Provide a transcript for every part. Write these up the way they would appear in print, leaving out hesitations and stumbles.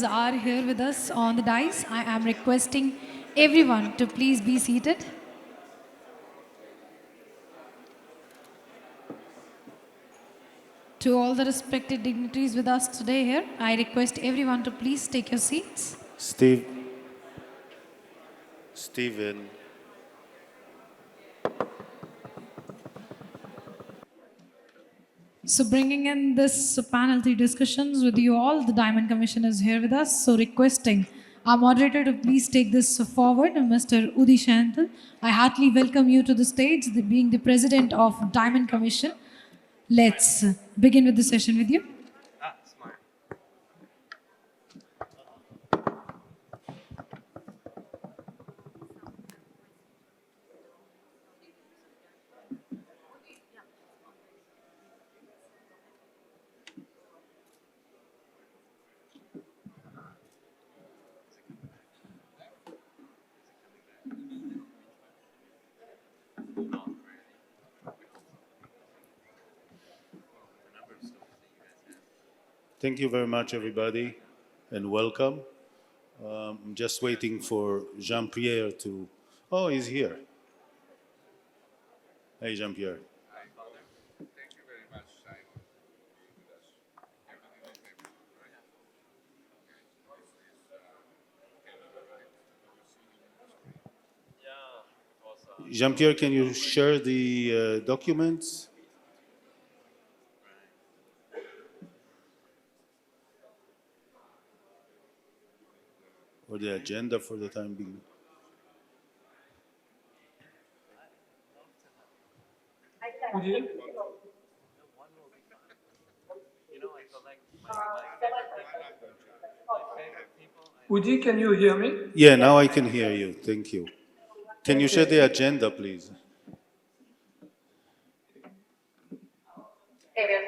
are here with us on the dais. I am requesting everyone to please be seated. To all the respected dignitaries with us today here, I request everyone to please take your seats. Stephen. So bringing in this panel 3 discussions with you all, the Diamond Commission is here with us. So requesting our moderator to please take this forward, Mr. Udi Sheintal. I heartily welcome you to the stage, being the president of Diamond Commission. Let's begin with the session with you. Thank you very much, everybody, and welcome. I'm just waiting for Jean-Pierre to... Oh, he's here. Hey, Jean-Pierre. Hi, Father. Thank you very much, Simon. Jean-Pierre, can you share the documents? Or the agenda for the time being? Udi, can you hear me? Yeah, now I can hear you. Thank you. Can you share the agenda, please?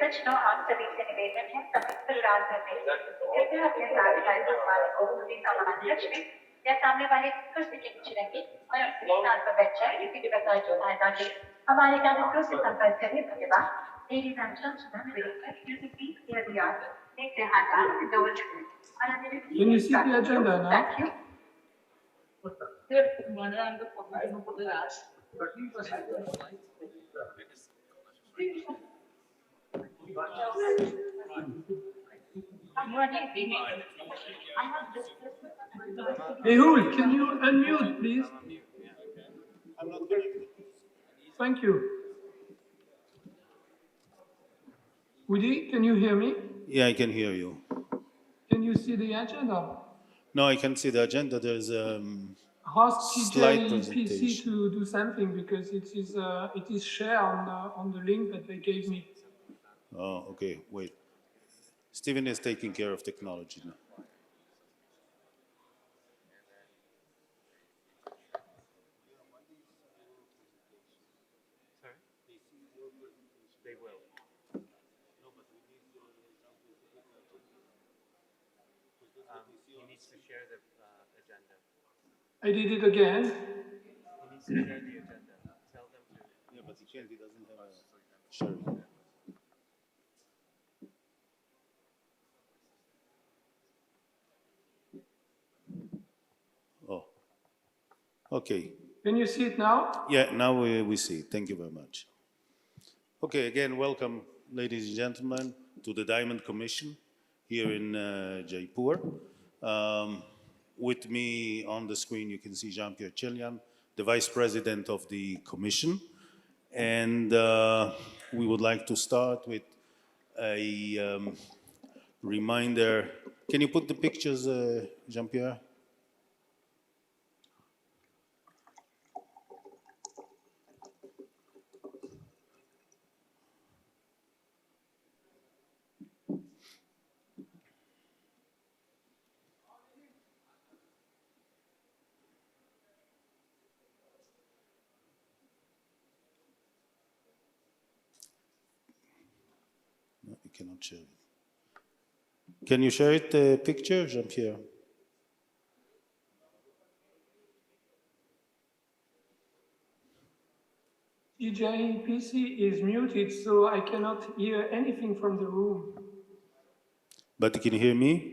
सचिनों आप सभी से निवेदन है समय पर रात करने कृपया अपने साथ वाले को पूरी सामान रखें या सामने वाले कुर्सी के नीचे रखें और अपने स्थान पर बैठ जाएं किसी भी प्रकार की सहायता के हमारे कार्यक्रम से संपर्क करने धन्यवाद Ladies and gentlemen, we request you to please clear the yard, take the hand out and door to Can you see the agenda now? Thank you. Mehul, can you unmute, please? Thank you. Udi, can you hear me? Yeah, I can hear you. Can you see the agenda? No, I can see the agenda. There's Ask slide GJEPC presentation. to do something because it is shared on the link that they gave me. Oh, okay, wait. Stephen is taking care of technology now. He needs to share the agenda. I did it again. He needs to share the agenda. Tell them to. Yeah, but he can't. He doesn't have a sharing. Oh, okay. Can you see it now? Yeah, now we see. Thank you very much. Okay, again, welcome, ladies and gentlemen, to the Diamond Commission here in Jaipur. With me on the screen, you can see Jean-Pierre Chalain, the Vice President of the Commission. And we would like to start with a reminder. Can you put the pictures, Jean-Pierre? No, you cannot share it. Can you share it, the picture, Jean-Pierre? GJEPC is muted, so I cannot hear anything from the room. But you can hear me?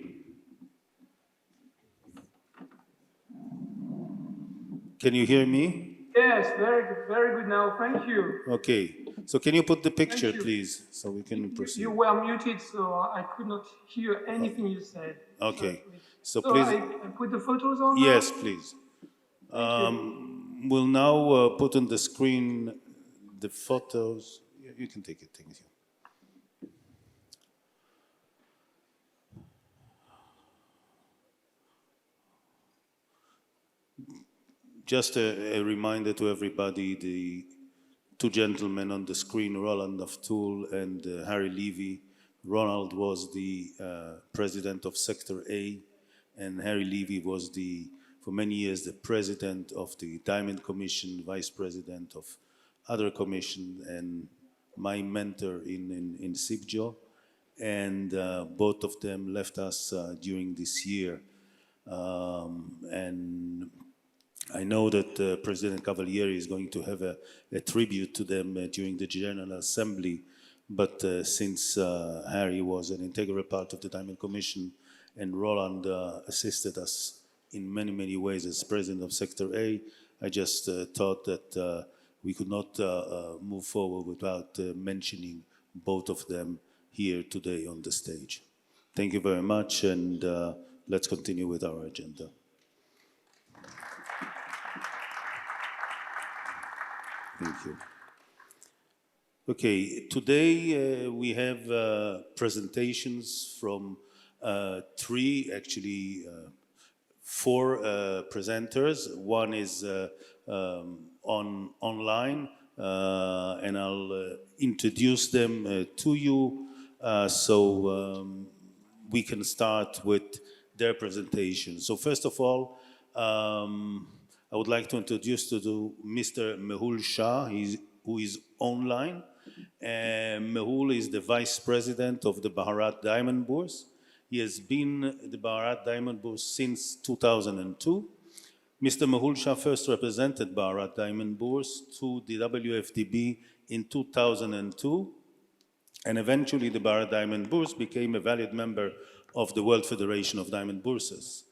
Can you hear me? Yes, very good now. Thank you. Okay. So can you put the picture, you. please, so we can proceed? You were muted, so I could not hear anything you said. Okay. So So please, I put the photos on now? yes, please. We'll now put on the screen the photos. You can take it, thank you. Just a reminder to everybody, the two gentlemen on the screen, Roland of Toul and Harry Levy. Ronald was the president of Sector A, and Harry Levy was for many years, the president of the Diamond Commission, vice president of other commission, and my mentor in CIBJO. And both of them left us during this year. And I know that President Cavalieri is going to have a tribute to them during the General Assembly, but since Harry was an integral part of the Diamond Commission and Roland assisted us in many, many ways as president of Sector A, I just thought that we could not move forward without mentioning both of them here today on the stage. Thank you very much, and let's continue with our agenda. Thank you. Okay, today we have presentations from four presenters. One is online, and I'll introduce them to you so we can start with their presentation. So first of all, I would like to introduce to Mr. Mehul Shah, who is online. Mehul is the Vice President of the Bharat Diamond Bourse. He has been the Bharat Diamond Bourse since 2002. Mr. Mehul Shah first represented Bharat Diamond Bourse to the WFDB in 2002, and eventually the Bharat Diamond Bourse became a valued member of the World Federation of Diamond Bourses.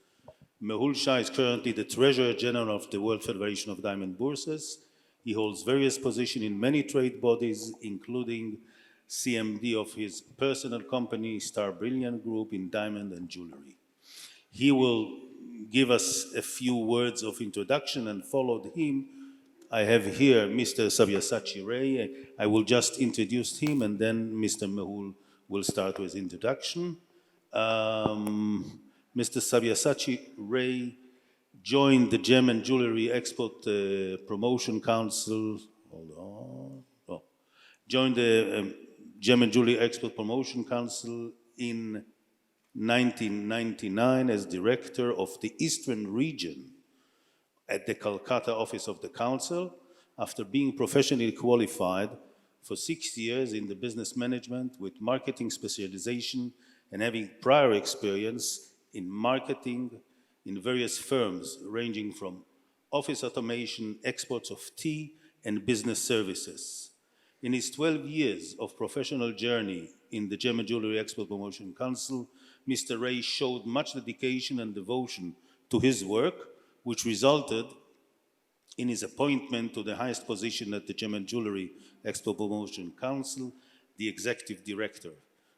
Mehul Shah is currently the Treasurer General of the World Federation of Diamond Bourses. He holds various positions in many trade bodies, including CMD of his personal company, Star Brilliant Group, in diamond and jewelry. He will give us a few words of introduction, and followed him, I have here Mr. Sabyisachi Ray. I will just introduce him, and then Mr. Mehul will start with introduction. Mr. Sabyisachi Ray joined the Gem and Jewellery Export Promotion Council. Joined the Gem and Jewellery Export Promotion Council in 1999 as director of the Eastern Region at the Calcutta office of the Council, after being professionally qualified for 6 years in the business management with marketing specialization and having prior experience in marketing in various firms ranging from office automation, exports of tea, and business services. In his 12 years of professional journey in the Gem and Jewellery Export Promotion Council, Mr. Ray showed much dedication and devotion to his work, which resulted in his appointment to the highest position at the Gem and Jewellery Export Promotion Council, the Executive Director.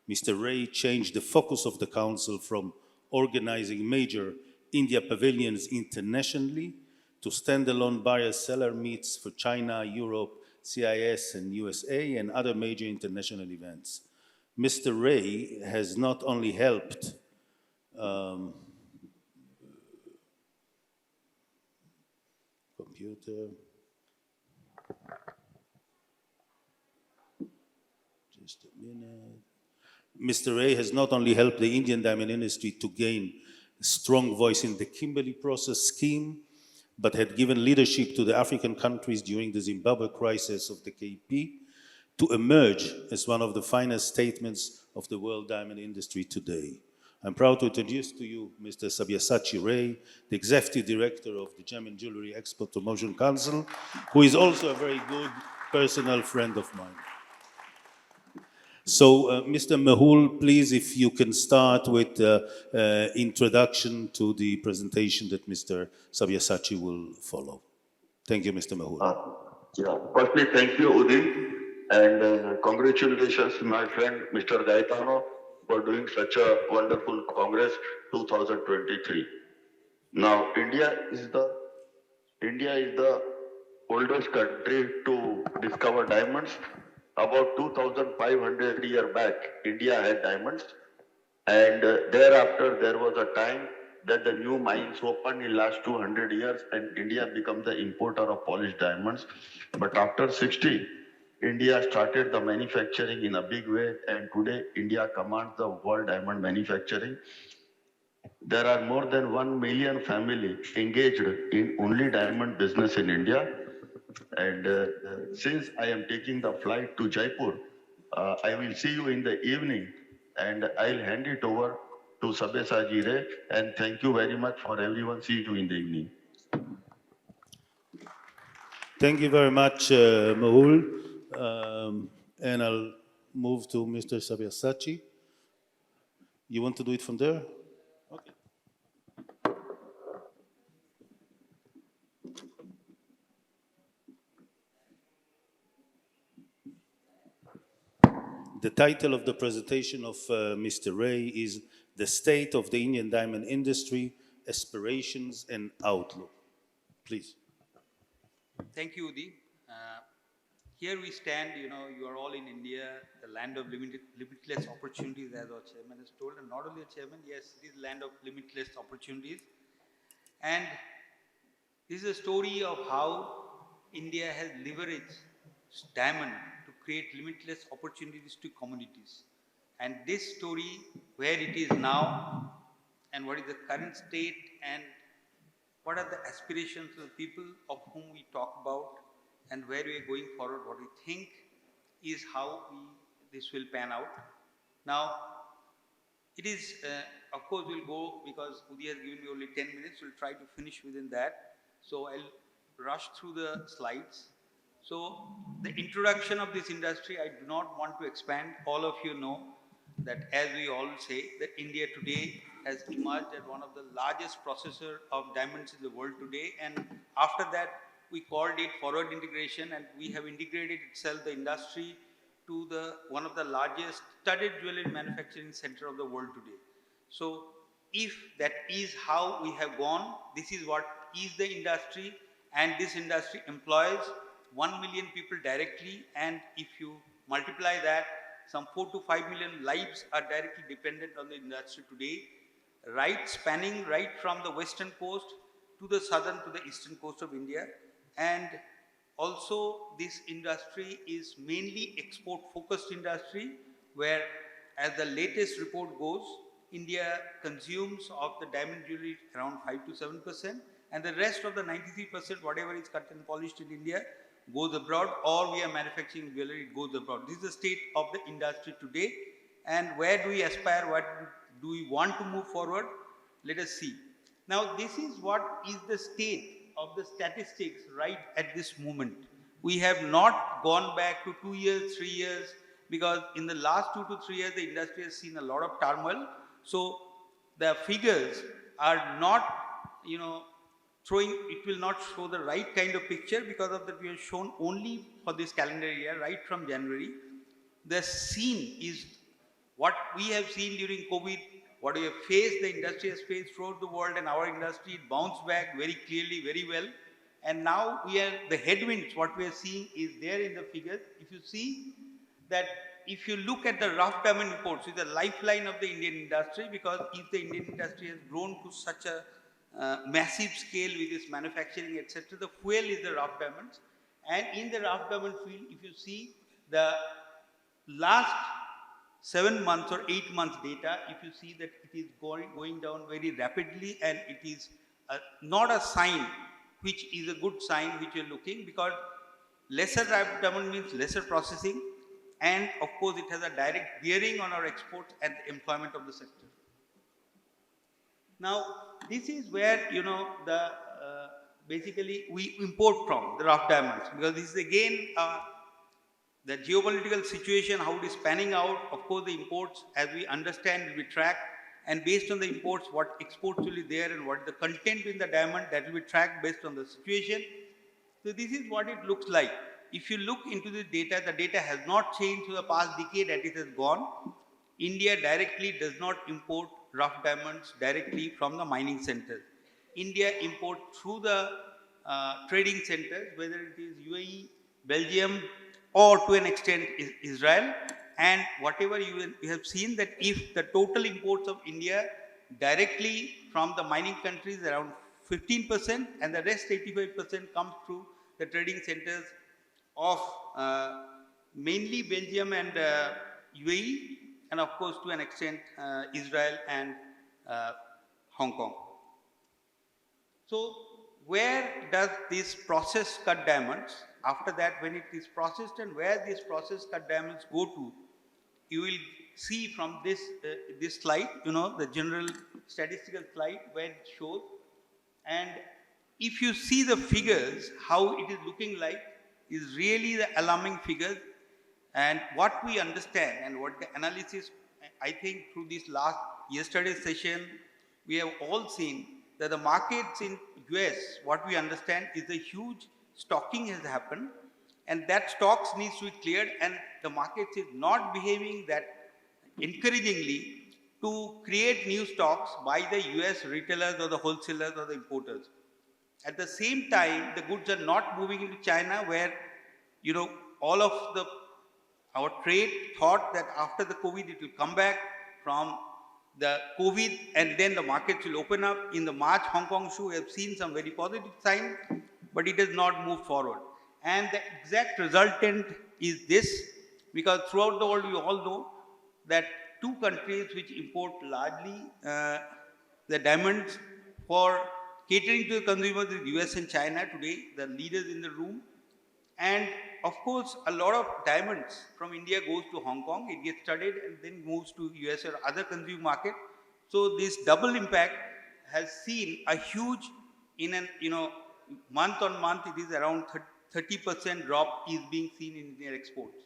Mr. Ray changed the focus of the Council from organizing major India pavilions internationally to standalone buyer-seller meets for China, Europe, CIS, and USA, and other major international events. Mr. Ray has not only helped just a minute. Mr. Ray has not only helped the Indian diamond industry to gain a strong voice in the Kimberley process scheme, but had given leadership to the African countries during the Zimbabwe crisis of the KP to emerge as one of the finest statements of the world diamond industry today. I'm proud to introduce to you Mr. Sabyisachi Ray, the Executive Director of the Gem and Jewellery Export Promotion Council, who is also a very good personal friend of mine. So, Mr. Mehul, please, if you can start with introduction to the presentation that Mr. Sabyisachi will follow. Thank you, Mr. Mehul. Yeah. Firstly, thank you, Udi, and congratulations, my friend Mr. Gaetano, for doing such a wonderful Congress 2023. Now, India is the oldest country to discover diamonds. About 2,500 years back, India had diamonds, and thereafter there was a time that the new mines opened in last 200 years, and India became the importer of polished diamonds. But after 60, India started the manufacturing in a big way, and today India commands the world diamond manufacturing. There are more than 1 million families engaged in only diamond business in India. And since I am taking the flight to Jaipur, I will see you in the evening, and I'll hand it over to Sabyisachi Ray. And thank you very much for everyone. See you in the evening. Thank you very much, Mehul. And I'll move to Mr. Sabyisachi. You want to do it from there? Okay. The title of the presentation of Mr. Ray is The State of the Indian Diamond Industry, Aspirations and Outlook. Please. Thank you, Udi. Here we stand, you are all in India, the land of limitless opportunities, as our chairman has told, and not only a chairman, yes, it is land of limitless opportunities. And this is a story of how India has leveraged diamond to create limitless opportunities to communities. And this story, where it is now, and what is the current state, and what are the aspirations of the people of whom we talk about, and where we are going forward, what we think is how this will pan out. Now, it is, of course, we'll go, because Udi has given me only 10 minutes, we'll try to finish within that. So I'll rush through the slides. So the introduction of this industry, I do not want to expand. All of you know that, as we all say, that India today has emerged as one of the largest processor of diamonds in the world today. And after that, we called it forward integration, and we have integrated itself, the industry, to one of the largest studded jewelry manufacturing center of the world today. So if that is how we have gone, this is what is the industry, and this industry employs 1 million people directly, and if you multiply that, some 4 to 5 million lives are directly dependent on the industry today, spanning right from the western coast to the southern to the eastern coast of India. And also this industry is mainly export focused industry, where, as the latest report goes, India consumes of the diamond jewelry around 5 to 7%, and the rest of the 93%, whatever is cut and polished in India, goes abroad, or we are manufacturing jewelry, it goes abroad. This is the state of the industry today. And where do we aspire? What do we want to move forward? Let us see. Now, this is what is the state of the statistics right at this moment. We have not gone back to 2 years, 3 years, because in the last 2 to 3 years, the industry has seen a lot of turmoil. So the figures are not, it will not show the right kind of picture, because of that we have shown only for this calendar year, right from January. The scene is what we have seen during COVID, what we have faced, the industry has faced throughout the world, and our industry bounced back very clearly, very well. And now the headwinds, what we are seeing is there in the figures. If you see that, if you look at the rough diamond imports, it's the lifeline of the Indian industry, because if the Indian industry has grown to such a massive scale with its manufacturing, etc., the fuel is the rough diamonds. And in the rough diamond field, if you see the last 7 months or 8 months data, if you see that it is going down very rapidly, and it is not a sign which is a good sign which you're looking, because lesser diamond means lesser processing, and of course it has a direct bearing on our exports and the employment of the sector. Now, this is where, basically we import from the rough diamonds, because this is again the geopolitical situation, how it is panning out. Of course, the imports, as we understand, will be tracked, and based on the imports, what exports will be there, and what is the content in the diamond, that will be tracked based on the situation. So this is what it looks like. If you look into the data has not changed for the past decade that it has gone. India directly does not import rough diamonds directly from the mining centers. India imports through the trading centers, whether it is UAE, Belgium, or to an extent Israel. And whatever you have seen that if the total imports of India directly from the mining countries around 15%, and the rest 85% comes through the trading centers of mainly Belgium and UAE, and of course to an extent Israel and Hong Kong. So where does this process cut diamonds, after that when it is processed, and where these process cut diamonds go to, you will see from this this slide, the general statistical slide where it shows. And if you see the figures, how it is looking like is really the alarming figures. And what we understand and what the analysis, I think through this yesterday's session, we have all seen that the markets in US, what we understand is a huge stocking has happened, and that stocks needs to be cleared, and the markets is not behaving that encouragingly to create new stocks by the US retailers or the wholesalers or the importers. At the same time, the goods are not moving into China, where all of our trade thought that after the COVID it will come back from the COVID, and then the markets will open up. In the March Hong Kong show, we have seen some very positive signs, but it has not moved forward. And the exact resultant is this, because throughout the world we all know that two countries which import largely the diamonds for catering to the consumers is US and China today, the leaders in the room. And of course, a lot of diamonds from India goes to Hong Kong, it gets studied and then moves to US or other consumer market. So this double impact has seen a huge, month on month, it is around 30% drop is being seen in Indian exports.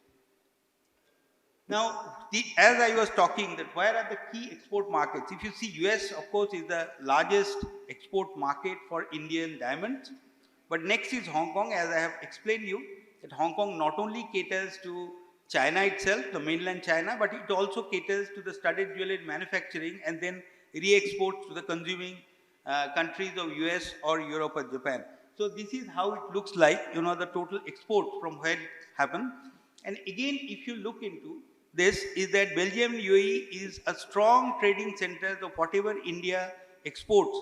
Now, as I was talking, that where are the key export markets? If you see, US, of course, is the largest export market for Indian diamonds. But next is Hong Kong, as I have explained you, that Hong Kong not only caters to China itself, the mainland China, but it also caters to the studded jewelry manufacturing and then re-exports to the consuming countries of US or Europe or Japan. So this is how it looks like, the total export from where it happened. And again, if you look into this, is that Belgium and UAE is a strong trading center of whatever India exports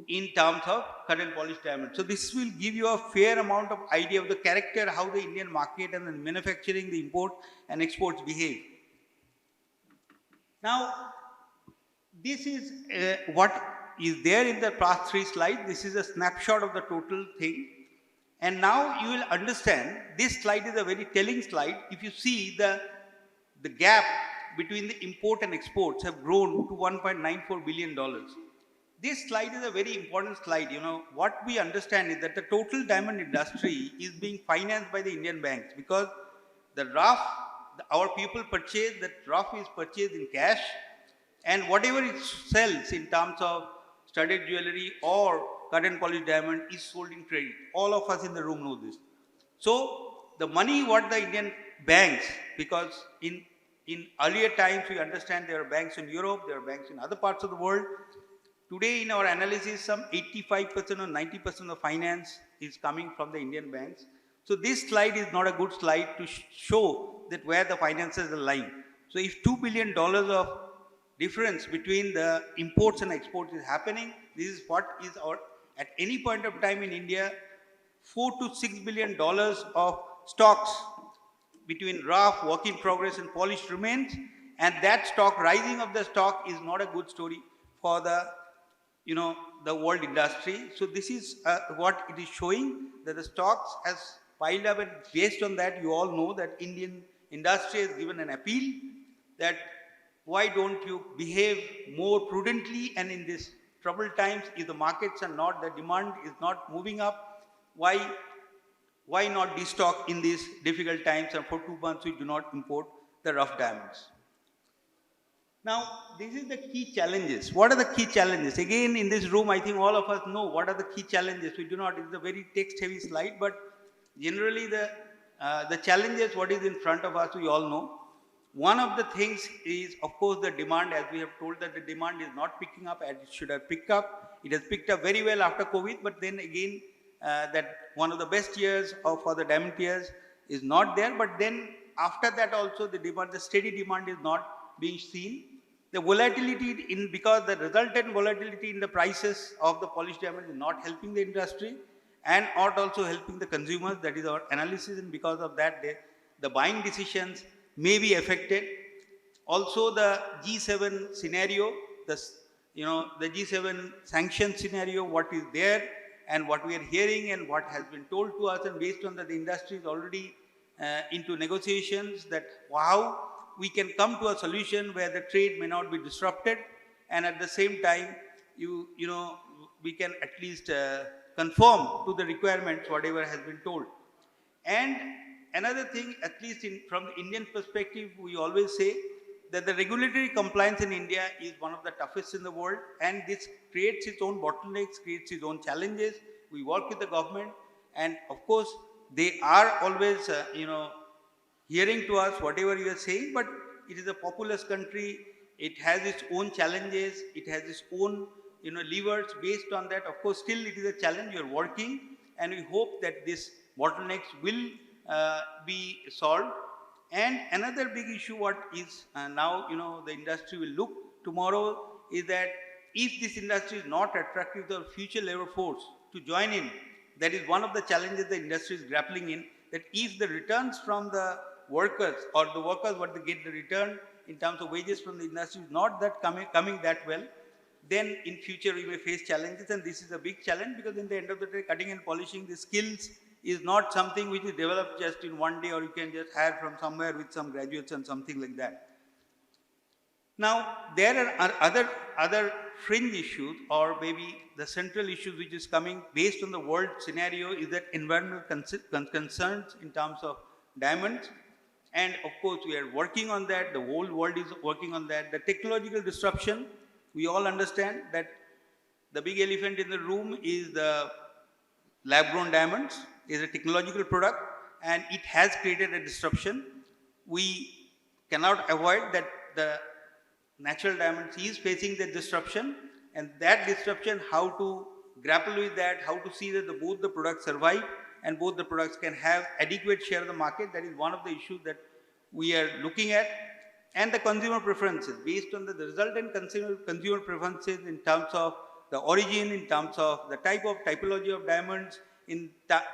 in terms of cut and polished diamonds. So this will give you a fair amount of idea of the character, how the Indian market and the manufacturing, the import and exports behave. Now, this is what is there in the past 3 slides. This is a snapshot of the total thing. And now you will understand, this slide is a very telling slide. If you see the gap between the import and exports have grown to $1.94 billion. This slide is a very important slide. What we understand is that the total diamond industry is being financed by the Indian banks, because the rough, our people purchase, that rough is purchased in cash, and whatever it sells in terms of studded jewelry or cut and polished diamond is sold in credit. All of us in the room know this. So the money what the Indian banks, because in earlier times we understand there are banks in Europe, there are banks in other parts of the world. Today in our analysis, some 85% or 90% of finance is coming from the Indian banks. So this slide is not a good slide to show that where the finances are lying. So if $2 billion of difference between the imports and exports is happening, this is what is our, at any point of time in India, $4 to $6 billion of stocks between rough, work in progress and polished remains, and that stock, rising of the stock is not a good story for the world industry. So this is what it is showing, that the stocks has piled up, and based on that you all know that Indian industry has given an appeal that why don't you behave more prudently, and in this troubled times, if the markets are not, the demand is not moving up, why not destock in these difficult times, and for 2 months we do not import the rough diamonds. Now, this is the key challenges. What are the key challenges? Again, in this room, I think all of us know what are the key challenges. We do not, it's a very text-heavy slide, but generally the challenges what is in front of us, we all know. One of the things is, of course, the demand, as we have told that the demand is not picking up as it should have picked up. It has picked up very well after COVID, but then again, that one of the best years for the diamond years is not there. But then after that also the demand, the steady demand is not being seen. The volatility because the resultant volatility in the prices of the polished diamond is not helping the industry and not also helping the consumers. That is our analysis, and because of that, the buying decisions may be affected. Also, the G7 scenario, the G7 sanction scenario, what is there and what we are hearing and what has been told to us, and based on that, the industry is already into negotiations that how we can come to a solution where the trade may not be disrupted, and at the same time, we can at least conform to the requirements whatever has been told. And another thing, at least from the Indian perspective, we always say that the regulatory compliance in India is one of the toughest in the world, and this creates its own bottlenecks, creates its own challenges. We work with the government, and of course, they are always, hearing to us whatever you are saying, but it is a populous country. It has its own challenges. It has its own, levers. Based on that, of course, still it is a challenge. You are working, and we hope that this bottlenecks will be solved. And another big issue what is now, the industry will look tomorrow is that if this industry is not attractive to the future labor force to join in, that is one of the challenges the industry is grappling in, that if the returns from the workers or the workers what they get the return in terms of wages from the industry is not that coming that well, then in future we may face challenges, and this is a big challenge because in the end of the day, cutting and polishing the skills is not something which is developed just in one day, or you can just hire from somewhere with some graduates and something like that. Now, there are other fringe issues, or maybe the central issues which is coming based on the world scenario is that environmental concerns in terms of diamonds. And of course, we are working on that. The whole world is working on that. The technological disruption, we all understand that the big elephant in the room is the lab-grown diamonds, is a technological product, and it has created a disruption. We cannot avoid that the natural diamonds is facing the disruption, and that disruption, how to grapple with that, how to see that both the products survive and both the products can have adequate share of the market. That is one of the issues that we are looking at. And the consumer preferences, based on the resultant consumer preferences in terms of the origin, in terms of the type of typology of diamonds, in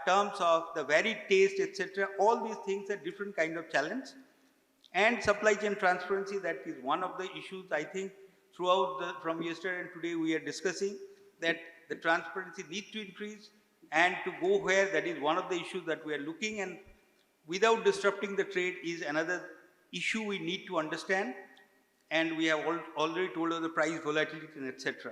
terms of the varied taste, etc. All these things are different kind of challenge. And supply chain transparency, that is one of the issues I think throughout from yesterday and today we are discussing, that the transparency needs to increase and to go where, that is one of the issues that we are looking, and without disrupting the trade is another issue we need to understand, and we have already told of the price volatility and etc.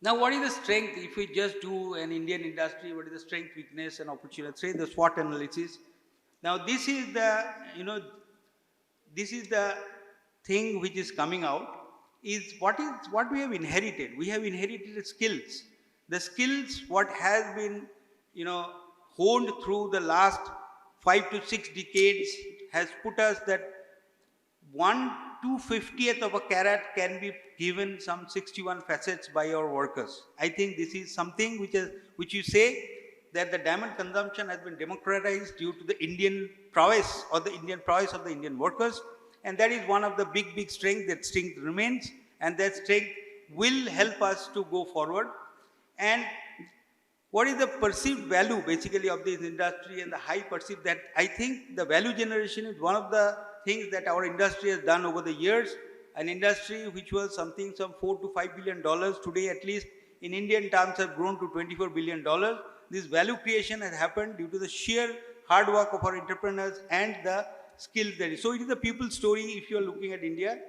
Now, what is the strength if we just do an Indian industry? What is the strength, weakness, and opportunity? Say the SWOT analysis. Now, this is the thing which is coming out. Is what we have inherited. We have inherited skills. The skills what has been honed through the last 5 to 6 decades has put us that 1/250th of a carat can be given some 61 facets by our workers. I think this is something which you say that the diamond consumption has been democratized due to the Indian prowess or the Indian prowess of the Indian workers, and that is one of the big strength. That strength remains, and that strength will help us to go forward. And what is the perceived value basically of this industry and the high perceived, that I think the value generation is one of the things that our industry has done over the years. An industry which was some $4 to $5 billion today, at least in Indian terms, have grown to $24 billion. This value creation has happened due to the sheer hard work of our entrepreneurs and the skills there is. So it is a people's story if you are looking at India.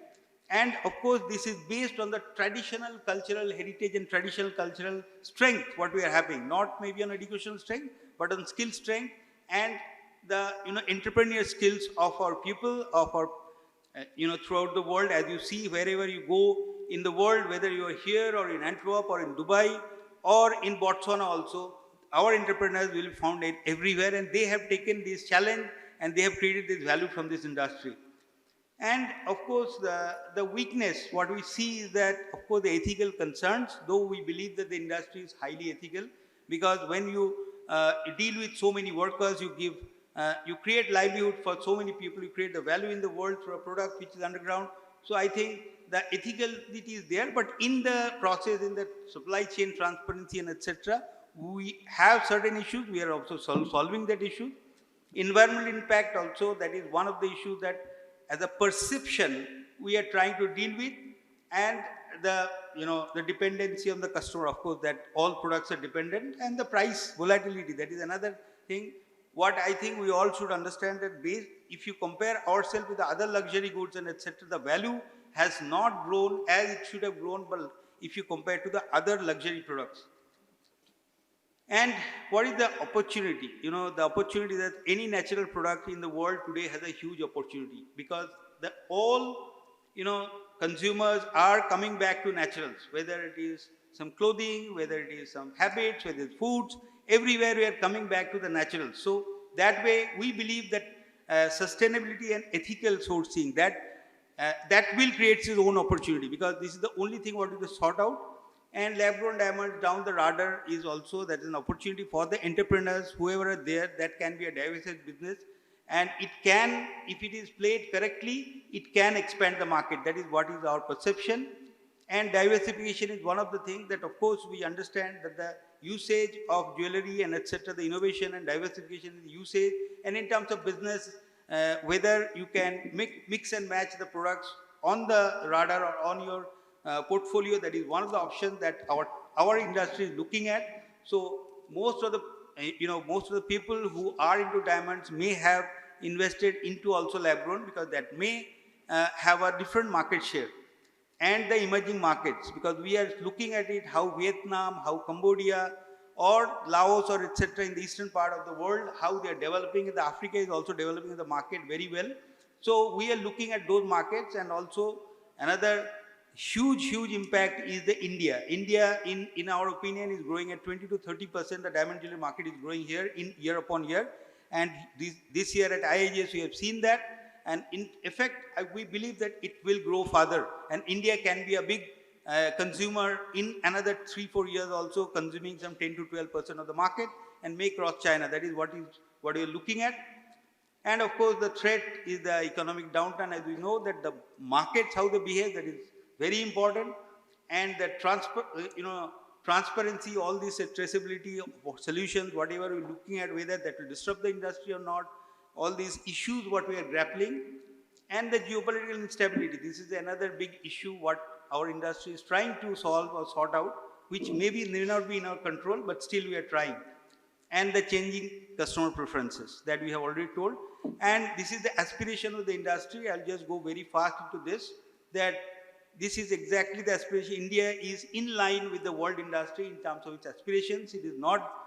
And of course, this is based on the traditional cultural heritage and traditional cultural strength, what we are having, not maybe on educational strength, but on skill strength and the entrepreneurial skills of our people, of our throughout the world. As you see, wherever you go in the world, whether you are here or in Antwerp or in Dubai or in Botswana also, our entrepreneurs will be found everywhere, and they have taken this challenge and they have created this value from this industry. And of course, the weakness, what we see is that, of course, the ethical concerns, though we believe that the industry is highly ethical, because when you deal with so many workers, you create livelihood for so many people, you create the value in the world through a product which is underground. So I think the ethicality is there, but in the process, in the supply chain transparency and etc., we have certain issues. We are also solving that issue. Environmental impact also, that is one of the issues that as a perception we are trying to deal with, and the the dependency on the customer, of course, that all products are dependent, and the price volatility, that is another thing. What I think we all should understand, that if you compare ourselves with the other luxury goods and etc., the value has not grown as it should have grown, but if you compare to the other luxury products. And what is the opportunity? The opportunity that any natural product in the world today has a huge opportunity, because all consumers are coming back to naturals, whether it is some clothing, whether it is some habits, whether it's foods, everywhere we are coming back to the naturals. So that way we believe that sustainability and ethical sourcing, that will create its own opportunity, because this is the only thing what we can sort out. And lab-grown diamonds down the radar is also, that is an opportunity for the entrepreneurs, whoever are there, that can be a diversified business. And it can, if it is played correctly, it can expand the market. That is what is our perception. And diversification is one of the things that, of course, we understand that the usage of jewelry and etc., the innovation and diversification in usage, and in terms of business, whether you can mix and match the products on the radar or on your portfolio, that is one of the options that our industry is looking at. So most of the people who are into diamonds may have invested into also lab grown, because that may have a different market share. And the emerging markets, because we are looking at it, how Vietnam, how Cambodia or Laos or etc. in the eastern part of the world, how they are developing. The Africa is also developing the market very well. So we are looking at those markets. And also another huge impact is the India. India, in our opinion, is growing at 20 to 30%. The diamond jewelry market is growing here in year upon year. And this year at IIGS we have seen that. And in effect, we believe that it will grow further. And India can be a big consumer in another 3-4 years, also consuming some 10 to 12% of the market, and may cross China. That is what we are looking at. And of course, the threat is the economic downturn. As we know that the markets, how they behave, that is very important. And the transparency, all this traceability of solutions, whatever we're looking at, whether that will disrupt the industry or not, all these issues what we are grappling. And the geopolitical instability, this is another big issue what our industry is trying to solve or sort out, which may not be in our control, but still we are trying. And the changing customer preferences that we have already told. And this is the aspiration of the industry. I'll just go very fast into this, that this is exactly the aspiration. India is in line with the world industry in terms of its aspirations. It is not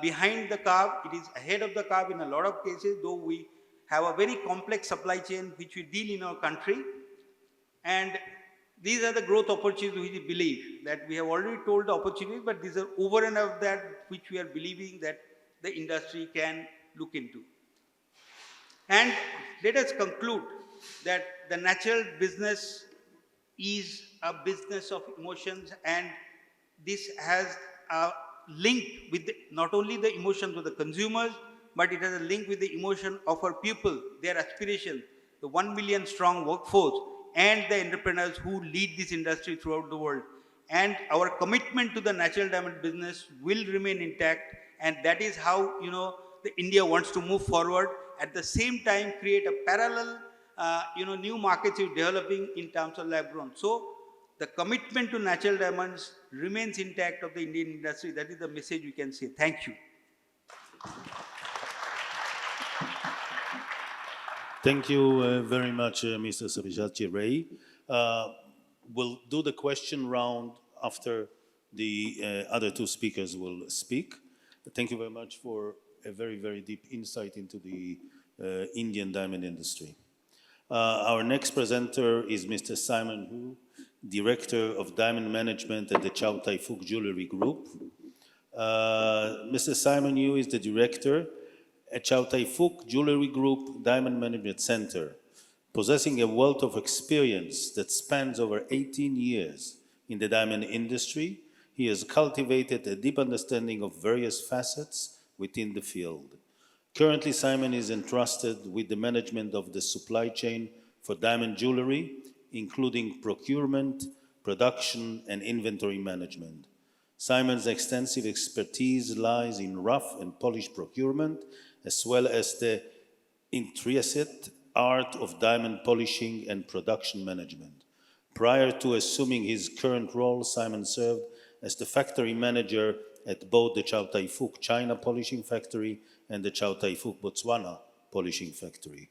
behind the curve, it is ahead of the curve in a lot of cases, though we have a very complex supply chain which we deal in our country. And these are the growth opportunities which we believe, that we have already told the opportunities, but these are over and above that which we are believing that the industry can look into. And let us conclude that the natural business is a business of emotions, and this has a link with not only the emotions of the consumers, but it has a link with the emotion of our people, their aspirations, the 1 million strong workforce, and the entrepreneurs who lead this industry throughout the world. And our commitment to the natural diamond business will remain intact, and that is how the India wants to move forward. At the same time, create a parallel new markets is developing in terms of lab grown. So the commitment to natural diamonds remains intact of the Indian industry. That is the message we can say. Thank you. Thank you very much, Mr. Sabyisachi Ray. We'll do the question round after the other two speakers will speak. Thank you very much for a very deep insight into the Indian diamond industry. Our next presenter is Mr. Simon Hui, Director of Diamond Management at the Chow Fook Jewellery Group. Mr. Simon Hui is the director at Chow Fook Jewellery Group Diamond Management Center. Possessing a wealth of experience that spans over 18 years in the diamond industry, he has cultivated a deep understanding of various facets within the field. Currently, Simon is entrusted with the management of the supply chain for diamond jewelry, including procurement, production, and inventory management. Simon's extensive expertise lies in rough and polished procurement, as well as the intricate art of diamond polishing and production management. Prior to assuming his current role, Simon served as the factory manager at both the Chow Tai Fook China polishing factory and the Chow Tai Fook Botswana polishing factory.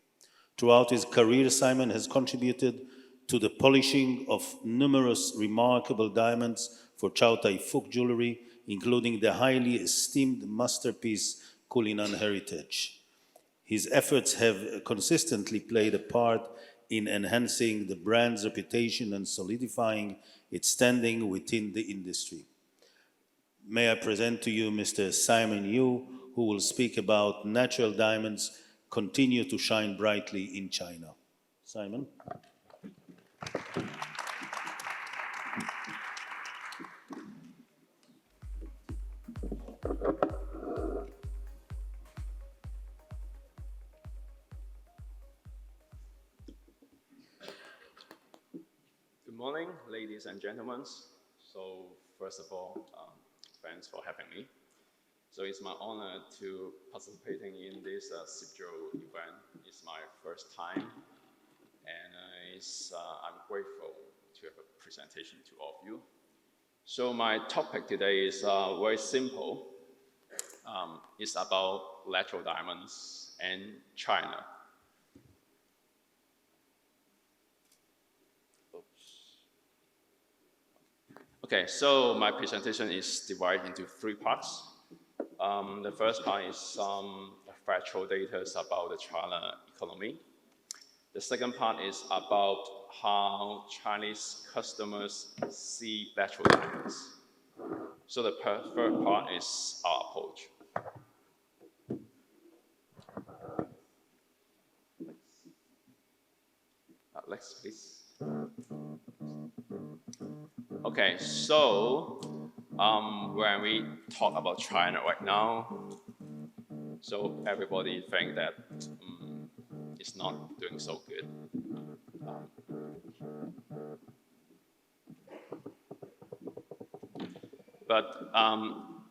Throughout his career, Simon has contributed to the polishing of numerous remarkable diamonds for Chow Tai Fook Jewellery, including the highly esteemed masterpiece Cullinan Heritage. His efforts have consistently played a part in enhancing the brand's reputation and solidifying its standing within the industry. May I present to you Mr. Simon Hui, who will speak about natural diamonds continue to shine brightly in China. Simon. Good morning, ladies and gentlemen. So first of all, thanks for having me. So it's my honor to participating in this CIBJO event. It's my first time, and I'm grateful to have a presentation to all of you. So my topic today is very simple. It's about natural diamonds and China. Okay, so my presentation is divided into three parts. The first part is some factual data about the China economy. The second part is about how Chinese customers see natural diamonds. So the third part is our approach. Next, please. Okay, so when we talk about China right now, so everybody think that it's not doing so good. But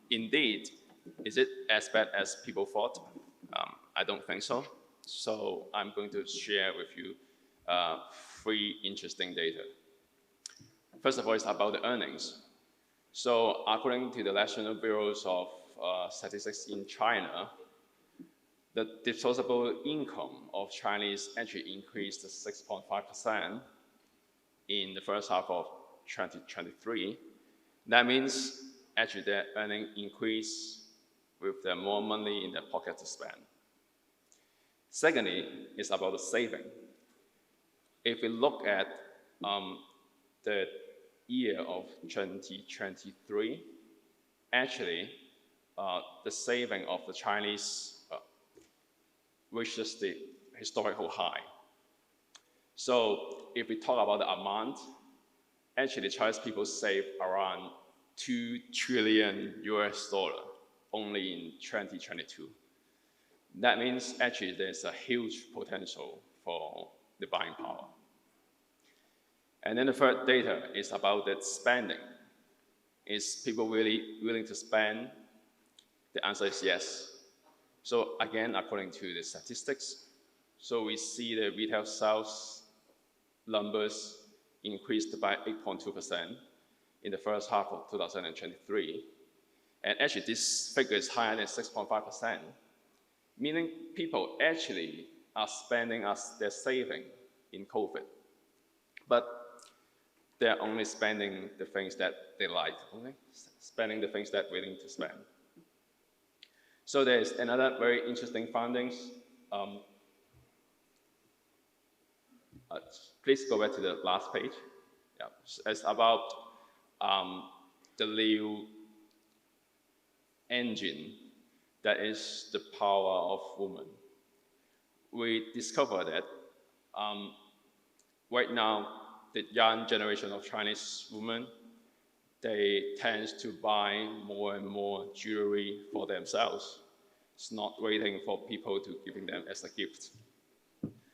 indeed, is it as bad as people thought? I don't think so. So I'm going to share with you three interesting data. First of all, it's about the earnings. So according to the National Bureaus of Statistics in China, the disposable income of Chinese actually increased 6.5% in the first half of 2023. That means actually their earning increase with the more money in their pocket to spend. Secondly, it's about the saving. If we look at the year of 2023, actually, the saving of the Chinese reaches the historical high. So if we talk about the amount, actually Chinese people save around $2 trillion only in 2022. That means actually there's a huge potential for the buying power. And then the third data is about the spending. Is people really willing to spend? The answer is yes. So again, according to the statistics, so we see the retail sales numbers increased by 8.2% in the first half of 2023. And actually this figure is higher than 6.5%, meaning people actually are spending as they're saving in COVID. But they're only spending the things that they like, okay? Spending the things that they're willing to spend. So there's another very interesting findings. Please go back to the last page. Yeah. It's about the new engine that is the power of women. We discovered that right now, the young generation of Chinese women, they tend to buy more and more jewelry for themselves. It's not waiting for people to giving them as a gift.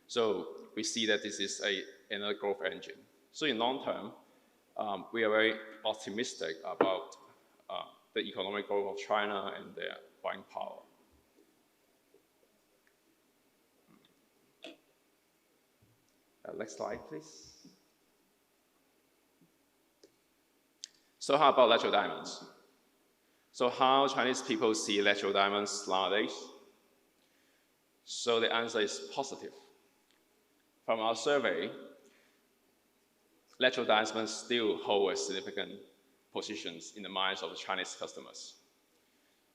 So we see that this is another growth engine. So in long term, we are very optimistic about the economic growth of China and their buying power. Next slide, please. So how about natural diamonds? So how Chinese people see natural diamonds nowadays? So the answer is positive. From our survey, natural diamonds still hold a significant positions in the minds of the Chinese customers.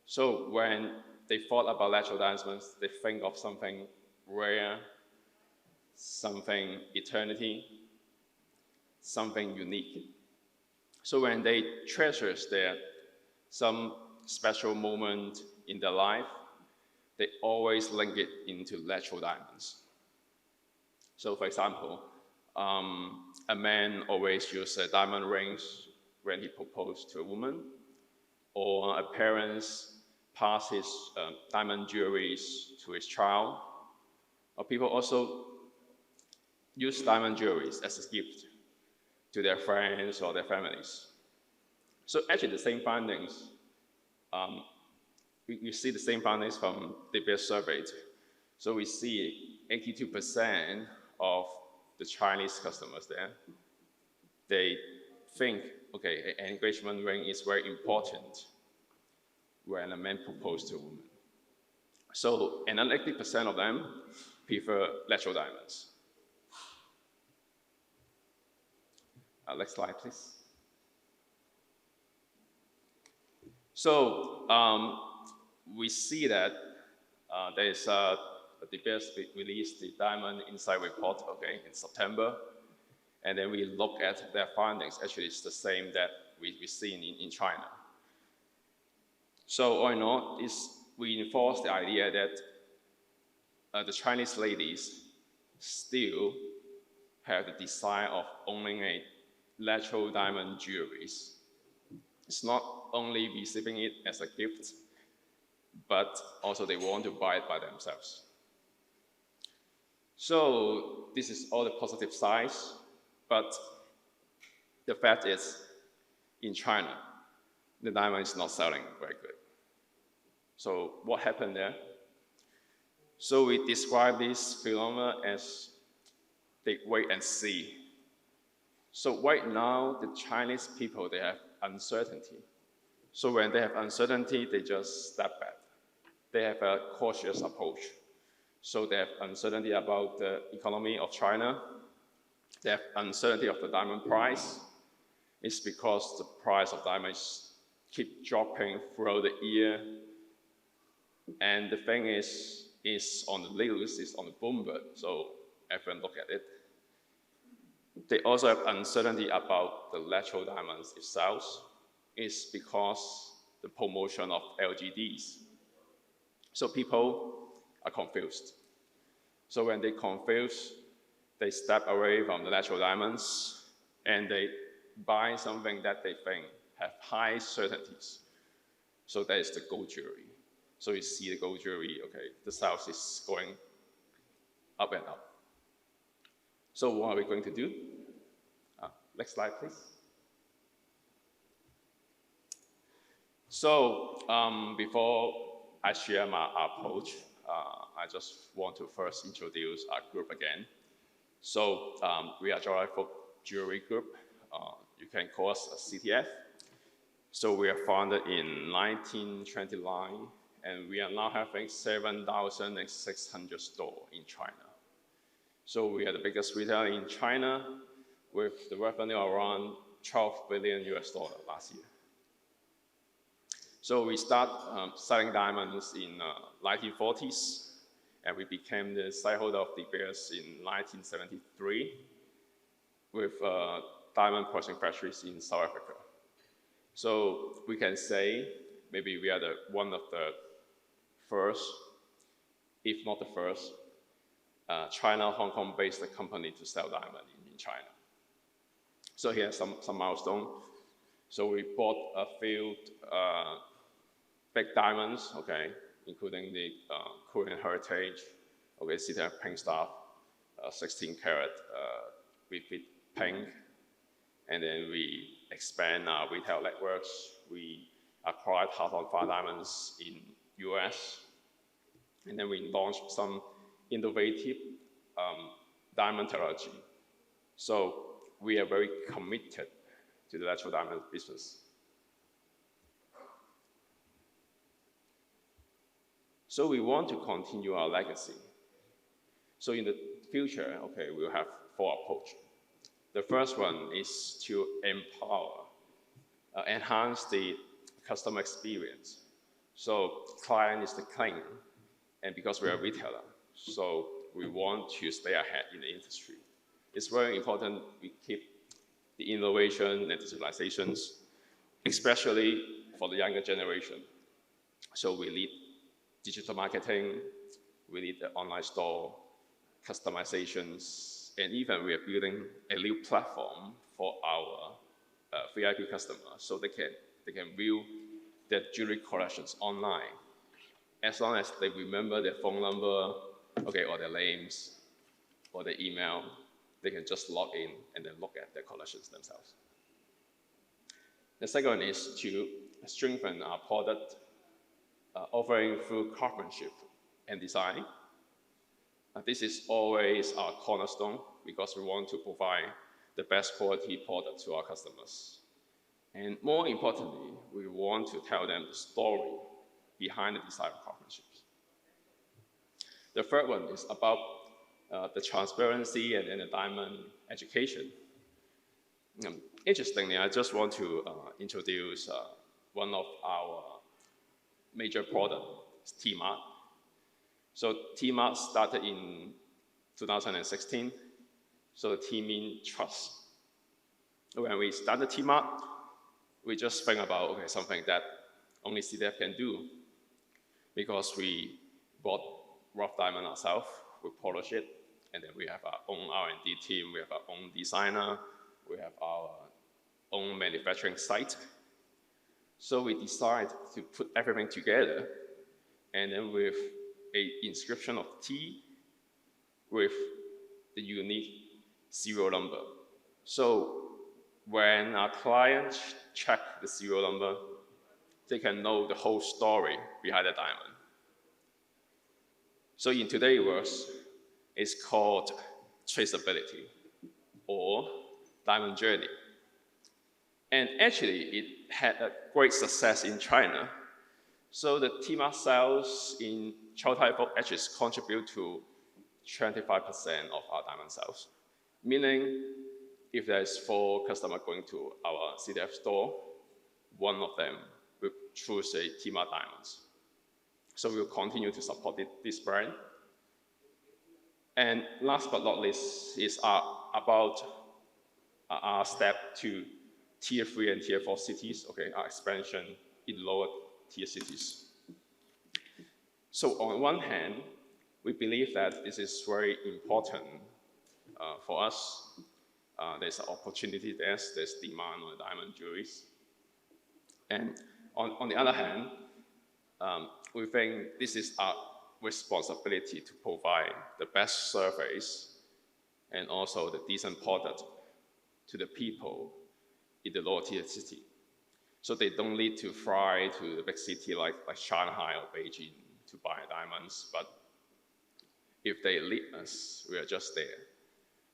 So when they thought about natural diamonds, they think of something rare, something eternity, something unique. So when they treasure some special moment in their life, they always link it into natural diamonds. So for example, a man always uses diamond rings when he proposed to a woman, or a parent passes diamond jewelries to his child, or people also use diamond jewelries as a gift to their friends or their families. So actually the same findings, we see the same findings from the best survey. So we see 82% of the Chinese customers there, they think, okay, an engagement ring is very important when a man proposes to a woman. So another 80% of them prefer natural diamonds. Next slide, please. So we see that there is the Bears released the Diamond Insight Report, okay, in September, and then we look at their findings. Actually, it's the same that we see in China. So all in all, we reinforce the idea that the Chinese ladies still have the desire of owning a natural diamond jewelries. It's not only receiving it as a gift, but also they want to buy it by themselves. So this is all the positive sides, but the fact is, in China, the diamond is not selling very good. So what happened there? So we describe this phenomena as the wait and see. So right now, the Chinese people, they have uncertainty. So when they have uncertainty, they just step back. They have a cautious approach. So they have uncertainty about the economy of China. They have uncertainty of the diamond price. It's because the price of diamonds keep dropping throughout the year. And the thing is on the news, it's on the Bloomberg, so everyone look at it. They also have uncertainty about the natural diamonds itself. It's because the promotion of LGDs. So people are confused. So when they confuse, they step away from the natural diamonds and they buy something that they think have high certainties. So that is the gold jewelry. So you see the gold jewelry, okay, the sales is going up and up. So what are we going to do? Next slide, please. So before I share my approach, I just want to first introduce our group again. So we are Jewellery Fook Jewelry Group. You can call us a CTF. So we are founded in 1929, and we are now having 7,600 stores in China. So we are the biggest retailer in China with the revenue around $12 billion last year. So we start selling diamonds in 1940s, and we became the site holder of the Bears in 1973 with diamond processing factories in South Africa. So we can say maybe we are one of the first, if not the first, China, Hong Kong-based company to sell diamond in China. So here's some milestone. So we bought a few big diamonds, okay, including the Korean Heritage, okay, CTF Pink Star, 16 karat with pink, and then we expand our retail networks. We acquired hard-on-fire diamonds in US, and then we launched some innovative diamond technology. So we are very committed to the natural diamond business. So we want to continue our legacy. So in the future, okay, we'll have 4 approaches. The first one is to empower, enhance the customer experience. So client is the king, and because we are a retailer, so we want to stay ahead in the industry. It's very important we keep the innovation and digitalizations, especially for the younger generation. So we lead digital marketing, we need the online store, customizations, and even we are building a new platform for our VIP customers, so they can view their jewelry collections online. As long as they remember their phone number, okay, or their names, or their email, they can just log in and then look at their collections themselves. The second one is to strengthen our product offering through craftsmanship and design. This is always our cornerstone because we want to provide the best quality product to our customers. And more importantly, we want to tell them the story behind the design of craftsmanship. The third one is about the transparency and then the diamond education. Interestingly, I just want to introduce one of our major products, T-Mart. So T-Mart started in 2016. So T means trust. When we started T-Mart, we just think about something that only CDF can do, because we bought rough diamond ourselves, we polish it, and then we have our own R&D team, we have our own designer, we have our own manufacturing site. So we decided to put everything together, and then with an inscription of T with the unique serial number. So when our clients check the serial number, they can know the whole story behind the diamond. So in today's words, it's called traceability or diamond journey. And actually, it had a great success in China. So the T-Mart sales in Chow actually contribute to 25% of our diamond sales. Meaning, if there's 4 customers going to our CDF store, one of them will choose a T-Mart diamonds. So we'll continue to support this brand. And last but not least is about our step to Tier 3 and Tier 4 cities, our expansion in lower tier cities. So on one hand, we believe that this is very important for us. There's an opportunity there, there's demand on diamond jewelries. And on the other hand, we think this is our responsibility to provide the best service and also the decent product to the people in the lower tier city. So they don't need to fly to the big city like Shanghai or Beijing to buy diamonds, but if they lead us, we are just there.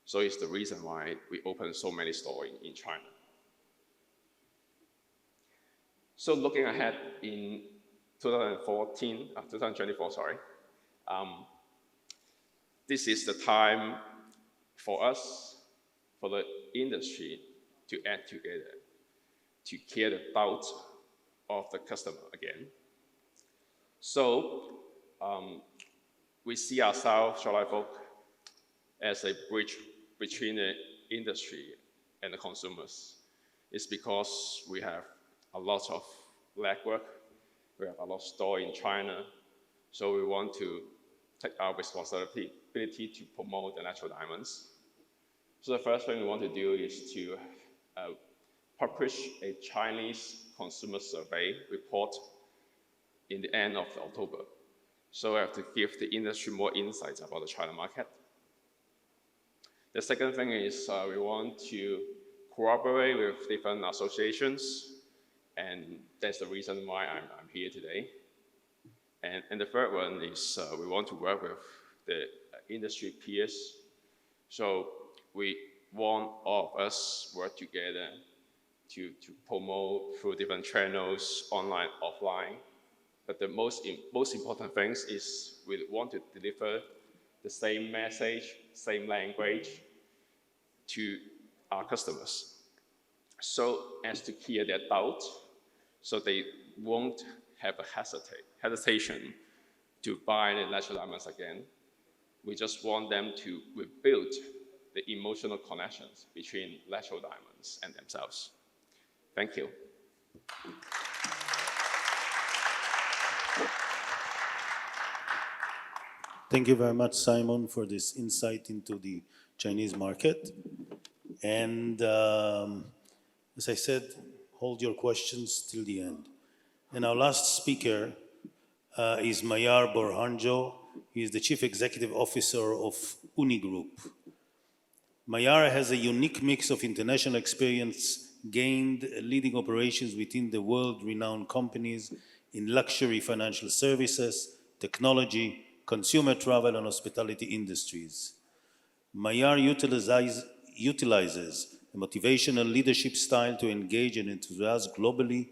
So it's the reason why we open so many stores in China. So looking ahead in 2024, this is the time for us, for the industry, to act together, to clear the doubt of the customer again. So we see ourselves, Chow Fook, as a bridge between the industry and the consumers. It's because we have a lot of legwork We have a lot of stores in China. So we want to take our responsibility to promote the natural diamonds. So the first thing we want to do is to publish a Chinese consumer survey report in the end of October. So we have to give the industry more insights about the China market. The second thing is we want to cooperate with different associations, and that's the reason why I'm here today. And the third one is we want to work with the industry peers. So we want all of us work together to promote through different channels, online, offline. But the most important thing is we want to deliver the same message, same language to our customers. So as to clear their doubt, so they won't have a hesitation to buy the natural diamonds again. We just want them to rebuild the emotional connections between natural diamonds and themselves. Thank you. Thank you very much, Simon, for this insight into the Chinese market. And as I said, hold your questions till the end. And our last speaker is Mahiar Borhanjoo. He is the Chief Executive Officer of UNI Group. Mahiar has a unique mix of international experience gained leading operations within the world-renowned companies in luxury financial services, technology, consumer travel, and hospitality industries. Mahiar utilizes a motivational leadership style to engage and enthusiase globally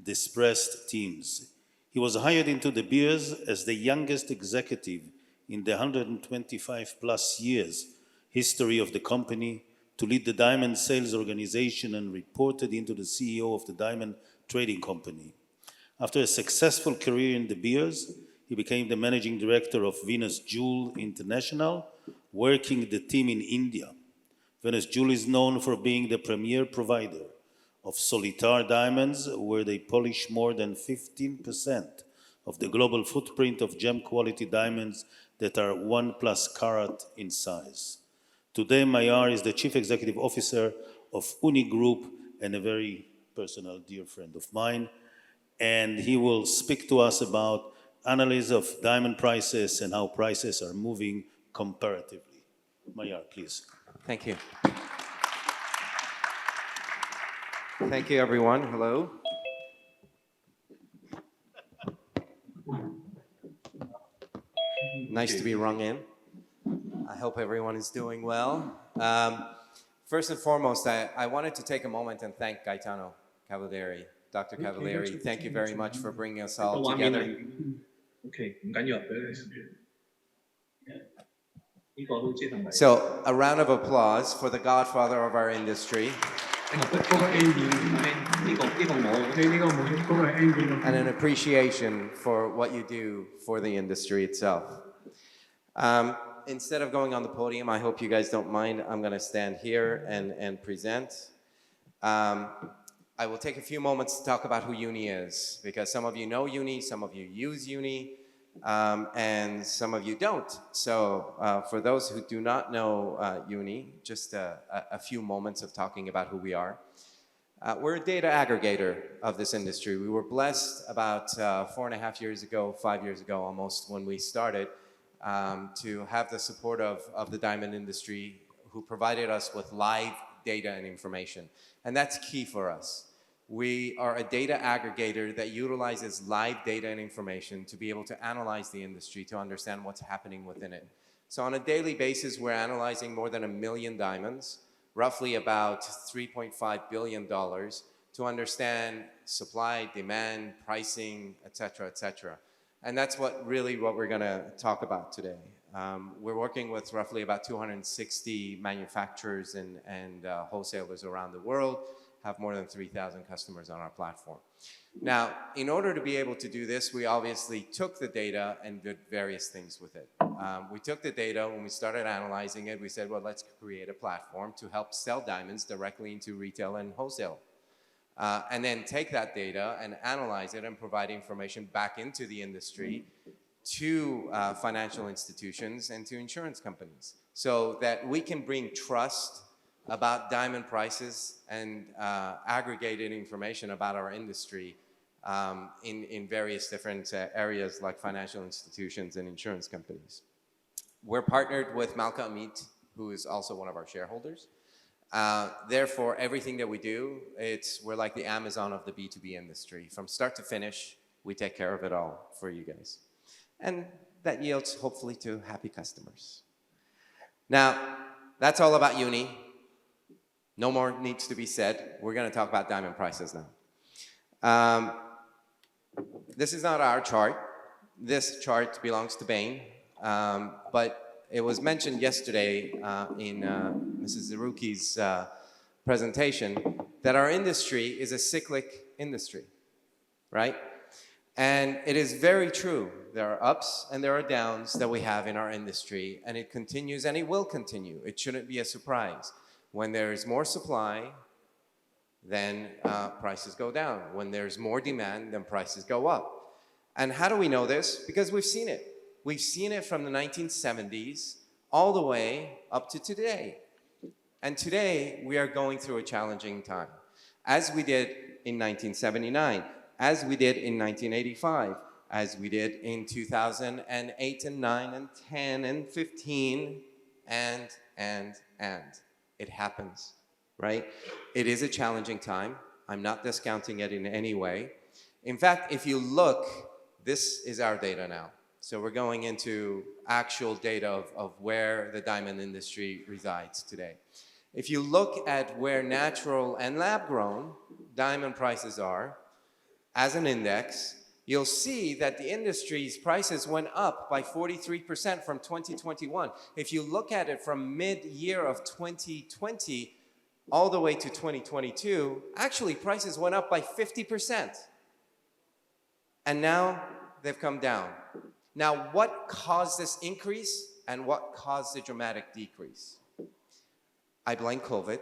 dispersed teams. He was hired into De Beers as the youngest executive in the 125 plus years history of the company to lead the diamond sales organization and reported into the CEO of the Diamond Trading Company. After a successful career in De Beers, he became the managing director of Venus Jewel International, working the team in India. Venus Jewel is known for being the premier provider of solitaire diamonds, where they polish more than 15% of the global footprint of gem quality diamonds that are 1+ carat in size. Today, Mahiar is the Chief Executive Officer of UNI Group and a very personal dear friend of mine. And he will speak to us about analysis of diamond prices and how prices are moving comparatively. Mahiar, please. Thank you. Thank you, everyone. Hello. Nice to be rung in. I hope everyone is doing well. First and foremost, I wanted to take a moment and thank Gaetano Cavalieri, Dr. Cavalieri. Thank you very much for bringing us all together. So, a round of applause for the godfather of our industry. And an appreciation for what you do for the industry itself. Instead of going on the podium, I hope you guys don't mind, I'm going to stand here and present. I will take a few moments to talk about who UNI is, because some of you know UNI, some of you use UNI, and some of you don't. So for those who do not know UNI, just a few moments of talking about who we are. We're a data aggregator of this industry. We were blessed about 4.5 years ago, 5 years ago almost, when we started, to have the support of the diamond industry, who provided us with live data and information. And that's key for us. We are a data aggregator that utilizes live data and information to be able to analyze the industry, to understand what's happening within it. So on a daily basis, we're analyzing more than 1 million diamonds, roughly about $3.5 billion, to understand supply, demand, pricing, et cetera, et cetera. And that's what we're going to talk about today. We're working with roughly about 260 manufacturers and wholesalers around the world, have more than 3,000 customers on our platform. Now, in order to be able to do this, we obviously took the data and did various things with it. We took the data, when we started analyzing it, we said, well, let's create a platform to help sell diamonds directly into retail and wholesale. and then take that data and analyze it and provide information back into the industry to financial institutions and to insurance companies, so that we can bring trust about diamond prices and aggregated information about our industry in various different areas like financial institutions and insurance companies. We're partnered with Malka Amit, who is also one of our shareholders. Therefore, everything that we do, we're like the Amazon of the B2B industry. From start to finish, we take care of it all for you guys. And that yields, hopefully, to happy customers. Now, that's all about UNI. No more needs to be said. We're going to talk about diamond prices now. This is not our chart. This chart belongs to Bain. But it was mentioned yesterday in Mrs. Zaruki's presentation that our industry is a cyclic industry, right? And it is very true. There are ups and there are downs that we have in our industry, and it continues and it will continue. It shouldn't be a surprise. When there is more supply, then prices go down. When there's more demand, then prices go up. And how do we know this? Because we've seen it. We've seen it from the 1970s all the way up to today. And today, we are going through a challenging time, as we did in 1979, as we did in 1985, as we did in 2008 and 9 and 10 and 15, and. It happens, right? It is a challenging time. I'm not discounting it in any way. In fact, if you look, this is our data now. So we're going into actual data of where the diamond industry resides today. If you look at where natural and lab-grown diamond prices are as an index, you'll see that the industry's prices went up by 43% from 2021. If you look at it from mid-year of 2020 all the way to 2022, actually prices went up by 50%. And now they've come down. Now, what caused this increase and what caused the dramatic decrease? I blame COVID.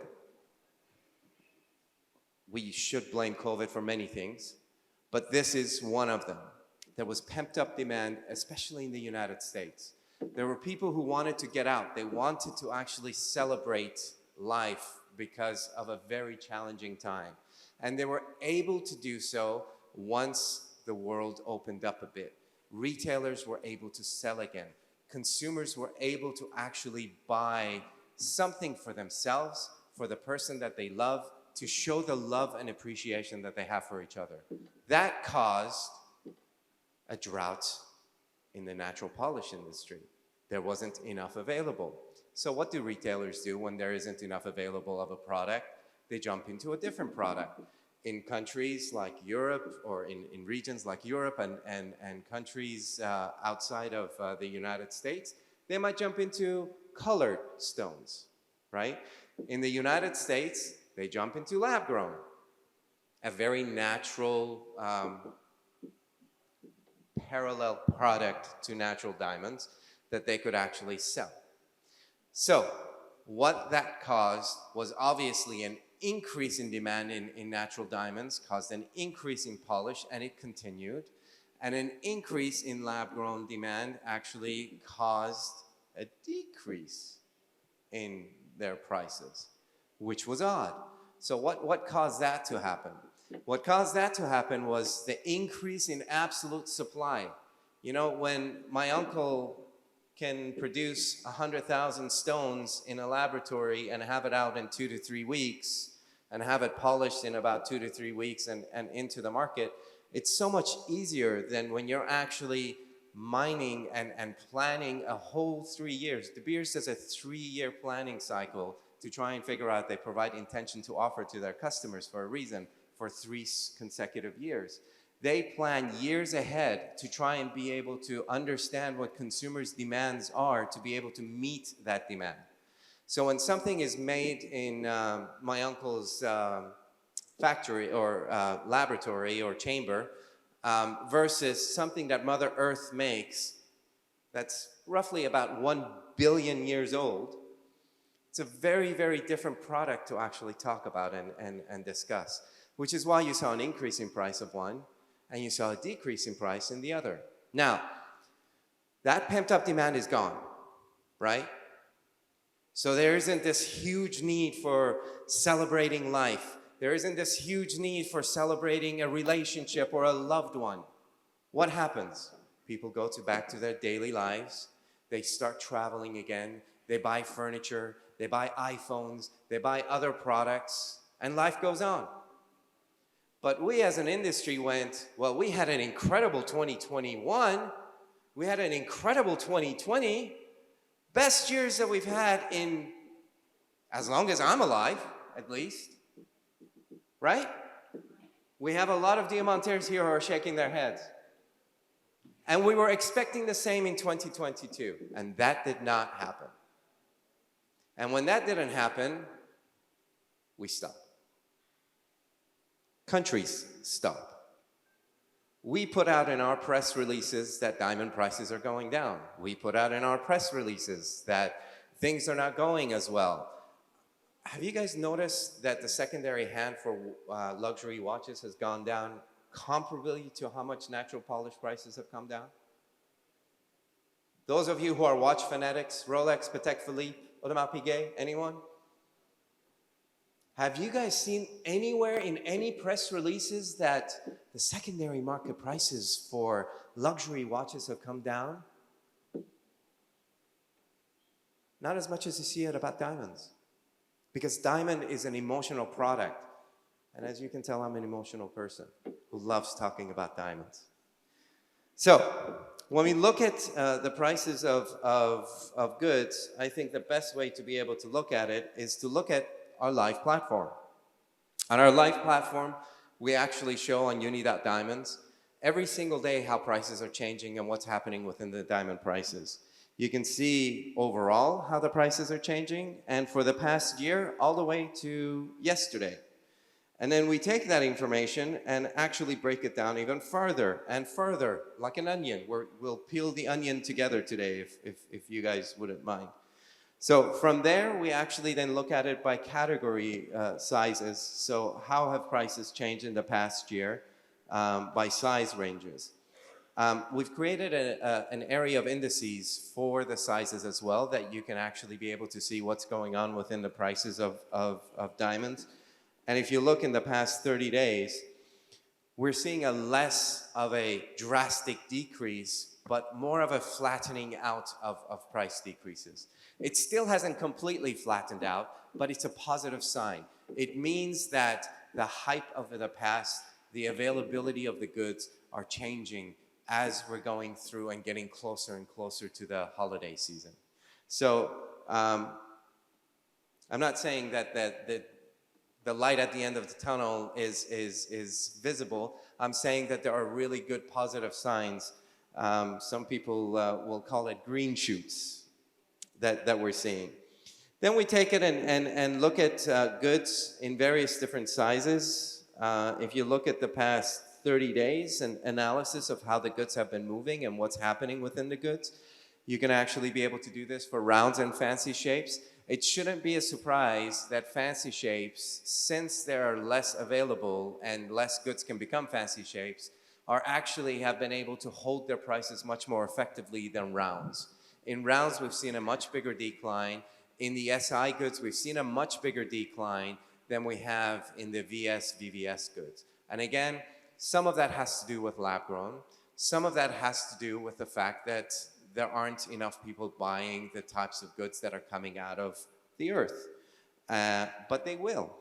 We should blame COVID for many things, but this is one of them. There was pent up demand, especially in the United States. There were people who wanted to get out. They wanted to actually celebrate life because of a very challenging time. And they were able to do so once the world opened up a bit. Retailers were able to sell again. Consumers were able to actually buy something for themselves, for the person that they love, to show the love and appreciation that they have for each other. That caused a drought in the natural polish industry. There wasn't enough available. So what do retailers do when there isn't enough available of a product? They jump into a different product. In countries like Europe, or in regions like Europe and countries outside of the United States, they might jump into colored stones, right? In the United States, they jump into lab-grown, a very natural parallel product to natural diamonds that they could actually sell. So what that caused was obviously an increase in demand in natural diamonds, caused an increase in polish, and it continued. And an increase in lab-grown demand actually caused a decrease in their prices, which was odd. So what caused that to happen? What caused that to happen was the increase in absolute supply. You know, when my uncle can produce 100,000 stones in a laboratory and have it out in 2 to 3 weeks, and have it polished in about 2 to 3 weeks and into the market, it's so much easier than when you're actually mining and planning a whole 3 years. De Beers does a 3-year planning cycle to try and figure out, they provide intention to offer to their customers for a reason, for 3 consecutive years. They plan years ahead to try and be able to understand what consumers' demands are to be able to meet that demand. So when something is made in my uncle's factory or laboratory or chamber versus something that Mother Earth makes that's roughly about 1 billion years old, it's a very, very different product to actually talk about and discuss. which is why you saw an increase in price of one and you saw a decrease in price in the other. Now, that pent up demand is gone, right? So there isn't this huge need for celebrating life. There isn't this huge need for celebrating a relationship or a loved one. What happens? People go back to their daily lives. They start traveling again. They buy furniture. They buy iPhones. They buy other products. And life goes on. But we as an industry went, well, we had an incredible 2021. We had an incredible 2020. Best years that we've had in, as long as I'm alive, at least. Right? We have a lot of diamantaires here who are shaking their heads. And we were expecting the same in 2022, and that did not happen. And when that didn't happen, we stopped. Countries stop. We put out in our press releases that diamond prices are going down. We put out in our press releases that things are not going as well. Have you guys noticed that the secondary hand for luxury watches has gone down comparably to how much natural polish prices have come down? Those of you who are watch fanatics, Rolex, Patek Philippe, Audemars Piguet, anyone? Have you guys seen anywhere in any press releases that the secondary market prices for luxury watches have come down? Not as much as you see it about diamonds. Because diamond is an emotional product. And as you can tell, I'm an emotional person who loves talking about diamonds. So, when we look at the prices of goods, I think the best way to be able to look at it is to look at our live platform. On our live platform, we actually show on UNI Diamonds every single day how prices are changing and what's happening within the diamond prices. You can see overall how the prices are changing, and for the past year, all the way to yesterday. And then we take that information and actually break it down even further and further, like an onion. We'll peel the onion together today, if you guys wouldn't mind. So from there, we actually then look at it by category sizes. So how have prices changed in the past year by size ranges? We've created an area of indices for the sizes as well that you can actually be able to see what's going on within the prices of diamonds. And if you look in the past 30 days, we're seeing a less of a drastic decrease, but more of a flattening out of price decreases. It still hasn't completely flattened out, but it's a positive sign. It means that the hype of the past, the availability of the goods are changing as we're going through and getting closer and closer to the holiday season. So I'm not saying that the light at the end of the tunnel is visible. I'm saying that there are really good positive signs. Some people will call it green shoots that we're seeing. Then we take it and look at goods in various different sizes. If you look at the past 30 days and analysis of how the goods have been moving and what's happening within the goods, you can actually be able to do this for rounds and fancy shapes. It shouldn't be a surprise that fancy shapes, since there are less available and less goods can become fancy shapes, are actually have been able to hold their prices much more effectively than rounds. In rounds, we've seen a much bigger decline. In the SI goods, we've seen a much bigger decline than we have in the VVS goods. And again, some of that has to do with lab grown. Some of that has to do with the fact that there aren't enough people buying the types of goods that are coming out of the earth. But they will.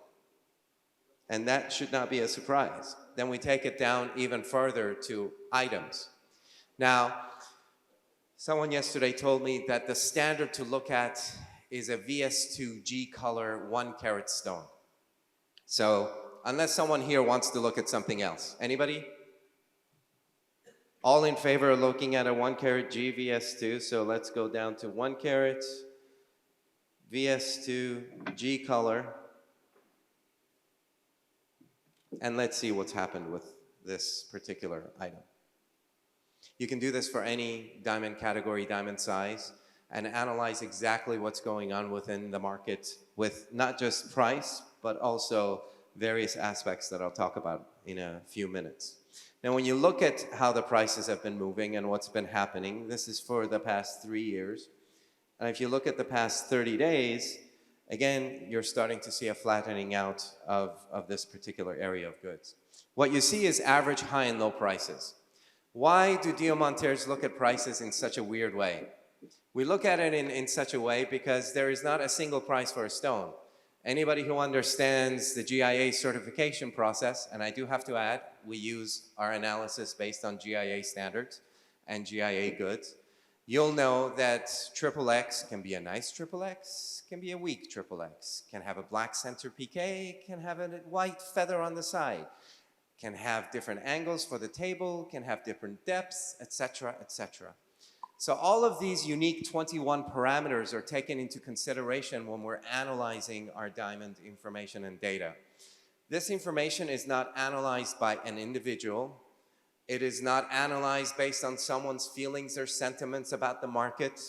And that should not be a surprise. Then we take it down even further to items. Now, someone yesterday told me that the standard to look at is a VS2 G color 1 carat stone. So, unless someone here wants to look at something else. Anybody? All in favor of looking at a 1 carat G VS2. So let's go down to 1 carat VS2 G color. And let's see what's happened with this particular item. You can do this for any diamond category, diamond size, and analyze exactly what's going on within the market with not just price, but also various aspects that I'll talk about in a few minutes. Now, when you look at how the prices have been moving and what's been happening, this is for the past 3 years. And if you look at the past 30 days, again, you're starting to see a flattening out of this particular area of goods. What you see is average high and low prices. Why do diamanteurs look at prices in such a weird way? We look at it in such a way because there is not a single price for a stone. Anybody who understands the GIA certification process, and I do have to add, we use our analysis based on GIA standards and GIA goods, you'll know that XXX can be a nice XXX, can be a weak XXX, can have a black center PK, can have a white feather on the side, can have different angles for the table, can have different depths, etc., etc. So all of these unique 21 parameters are taken into consideration when we're analyzing our diamond information and data. This information is not analyzed by an individual. It is not analyzed based on someone's feelings or sentiments about the market.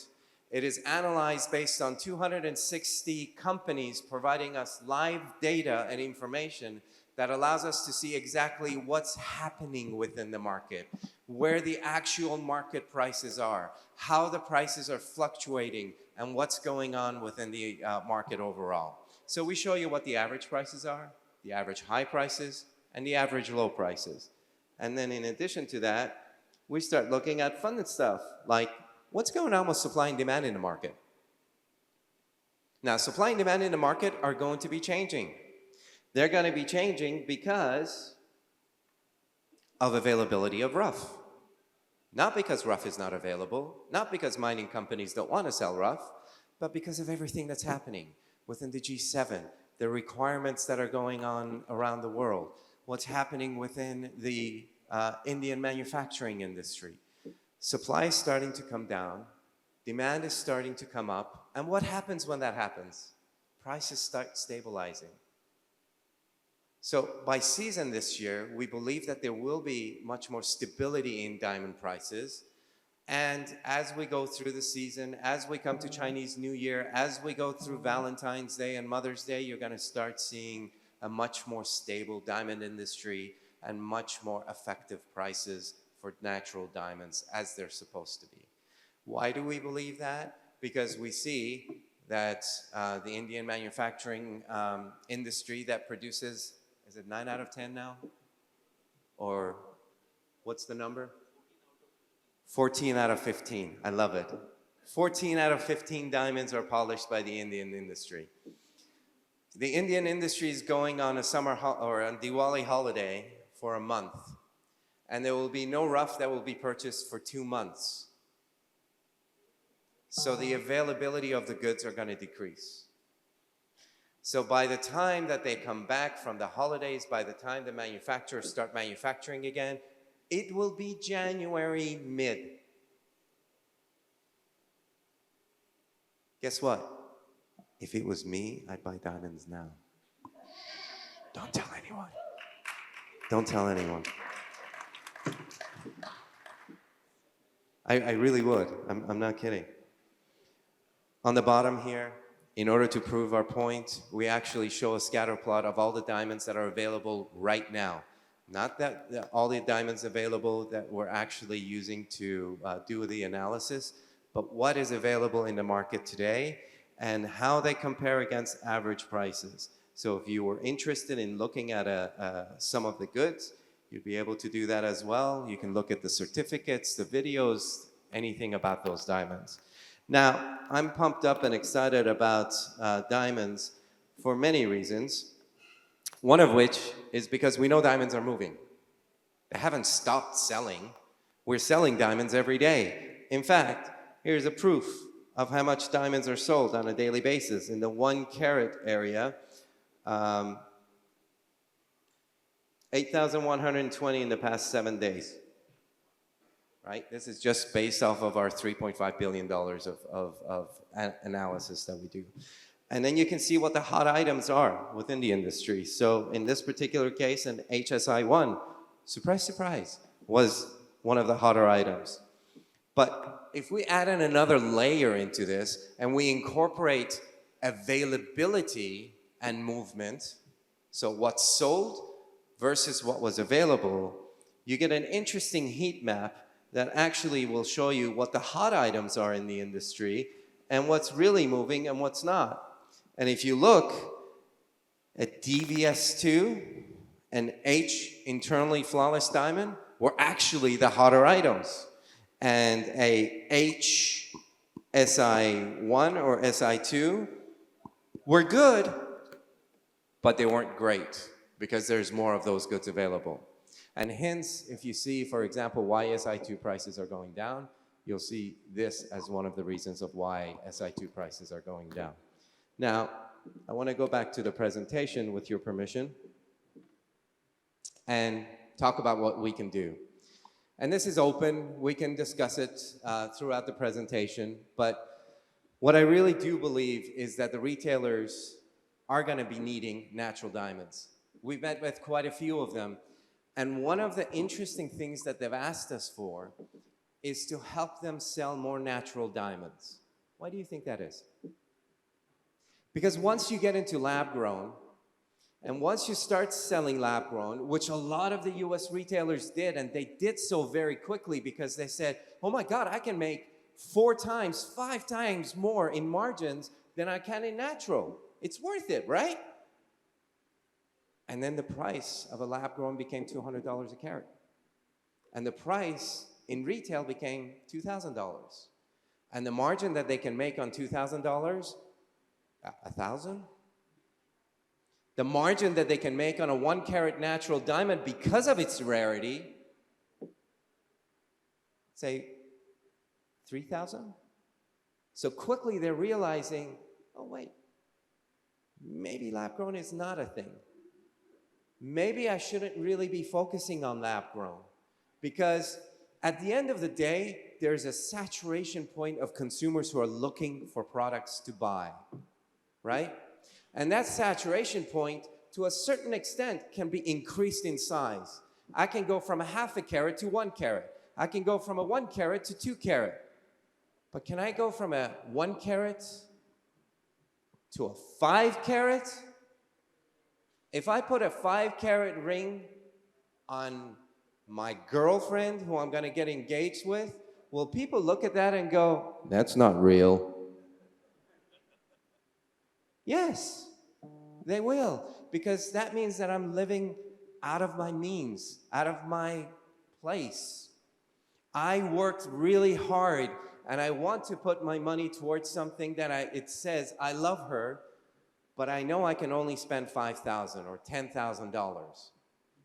It is analyzed based on 260 companies providing us live data and information that allows us to see exactly what's happening within the market, where the actual market prices are, how the prices are fluctuating, and what's going on within the market overall. So we show you what the average prices are, the average high prices, and the average low prices. And then in addition to that, we start looking at fun stuff, like what's going on with supply and demand in the market. Now, supply and demand in the market are going to be changing. They're going to be changing because of availability of rough. Not because rough is not available, not because mining companies don't want to sell rough, but because of everything that's happening within the G7, the requirements that are going on around the world, what's happening within the Indian manufacturing industry. Supply is starting to come down, demand is starting to come up, and what happens when that happens? Prices start stabilizing. So by season this year, we believe that there will be much more stability in diamond prices. And as we go through the season, as we come to Chinese New Year, as we go through Valentine's Day and Mother's Day, you're going to start seeing a much more stable diamond industry and much more effective prices for natural diamonds as they're supposed to be. Why do we believe that? Because we see that the Indian manufacturing industry that produces, is it 9 out of 10 now? Or what's the number? 14 out of 15. I love it. 14 out of 15 diamonds are polished by the Indian industry. The Indian industry is going on a summer or a Diwali holiday for a month. And there will be no rough that will be purchased for 2 months. So the availability of the goods are going to decrease. So by the time that they come back from the holidays, by the time the manufacturers start manufacturing again, it will be January mid. Guess what? If it was me, I'd buy diamonds now. Don't tell anyone. Don't tell anyone. I really would. I'm not kidding. On the bottom here, in order to prove our point, we actually show a scatter plot of all the diamonds that are available right now. Not that all the diamonds available that we're actually using to do the analysis, but what is available in the market today and how they compare against average prices. So if you were interested in looking at some of the goods, you'd be able to do that as well. You can look at the certificates, the videos, anything about those diamonds. Now, I'm pumped up and excited about diamonds for many reasons. One of which is because we know diamonds are moving. They haven't stopped selling. We're selling diamonds every day. In fact, here's a proof of how much diamonds are sold on a daily basis. In the 1 carat area, 8,120 in the past 7 days. Right? This is just based off of our $3.5 billion of analysis that we do. And then you can see what the hot items are within the industry. So in this particular case, an HSI1, surprise, surprise, was one of the hotter items. But if we add in another layer into this and we incorporate availability and movement, So what's sold versus what was available, you get an interesting heat map that actually will show you what the hot items are in the industry and what's really moving and what's not. And if you look at DVS2 and H internally flawless diamond were actually the hotter items. And a H SI1 or SI2 were good, but they weren't great because there's more of those goods available. And hence, if you see, for example, why SI2 prices are going down, you'll see this as one of the reasons of why SI2 prices are going down. Now, I want to go back to the presentation with your permission and talk about what we can do. And this is open. We can discuss it throughout the presentation. But what I really do believe is that the retailers are going to be needing natural diamonds. We've met with quite a few of them. And one of the interesting things that they've asked us for is to help them sell more natural diamonds. Why do you think that is? Because once you get into lab-grown, and once you start selling lab-grown, which a lot of the US retailers did, and they did so very quickly because they said, oh my God, I can make 4 times, 5 times more in margins than I can in natural. It's worth it, right? And then the price of a lab-grown became $200 a carat. And the price in retail became $2,000. And the margin that they can make on $2,000, $1,000? The margin that they can make on a 1 carat natural diamond because of its rarity, say, 3,000? So quickly they're realizing, oh wait, maybe lab-grown is not a thing. Maybe I shouldn't really be focusing on lab-grown, because at the end of the day, there's a saturation point of consumers who are looking for products to buy, right? And that saturation point, to a certain extent, can be increased in size. I can go from a 1/2 carat to 1 carat. I can go from a 1 carat to 2 carat. But can I go from a 1 carat to a 5 carat? If I put a 5 carat ring on my girlfriend who I'm going to get engaged with, will people look at that and go, that's not real? Yes, they will, because that means that I'm living out of my means, out of my place. I worked really hard and I want to put my money towards something that it says I love her, but I know I can only spend $5,000 or $10,000.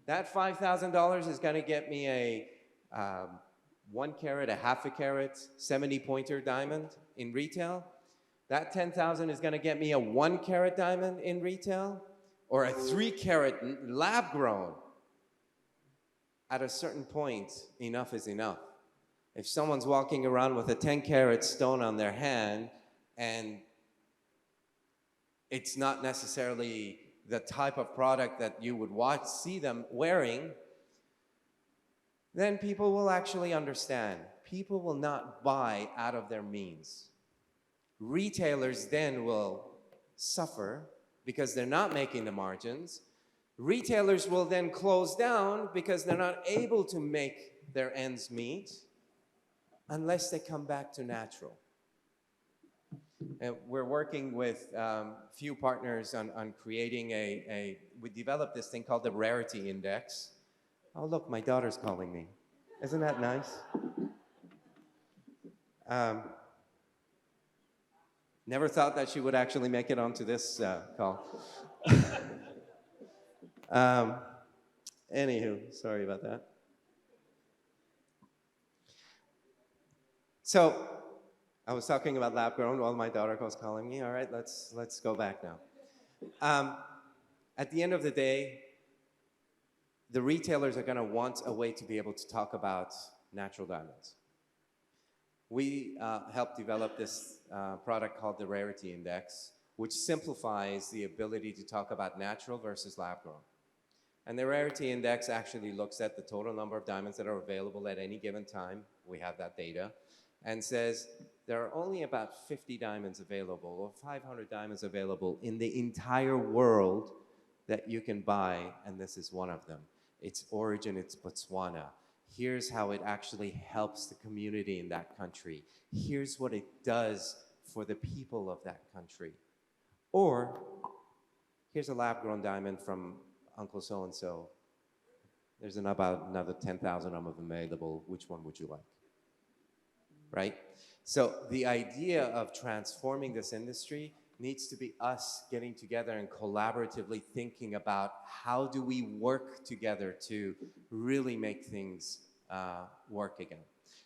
That $5,000 is going to get me a 1 carat, a 1/2 carat, 70-pointer diamond in retail. That $10,000 is going to get me a 1 carat diamond in retail, or a 3 carat lab grown. At a certain point, enough is enough. If someone's walking around with a 10 carat stone on their hand and it's not necessarily the type of product that you would see them wearing, then people will actually understand. People will not buy out of their means. Retailers then will suffer because they're not making the margins. Retailers will then close down because they're not able to make their ends meet unless they come back to natural. And we're working with few partners on creating we developed this thing called the Rarity Index. Oh, look, my daughter's calling me. Isn't that nice? Never thought that she would actually make it onto this call. Anywho, sorry about that. So, I was talking about lab grown while my daughter was calling me. All right, let's go back now. At the end of the day, the retailers are going to want a way to be able to talk about natural diamonds. We helped develop this product called the Rarity Index, which simplifies the ability to talk about natural versus lab grown. And the Rarity Index actually looks at the total number of diamonds that are available at any given time. We have that data. And says there are only about 50 diamonds available or 500 diamonds available in the entire world that you can buy, and this is one of them. Its origin, it's Botswana. Here's how it actually helps the community in that country. Here's what it does for the people of that country. Or, here's a lab-grown diamond from Uncle so-and-so. There's about another 10,000 of them available. Which one would you like? Right? So the idea of transforming this industry needs to be us getting together and collaboratively thinking about how do we work together to really make things work again.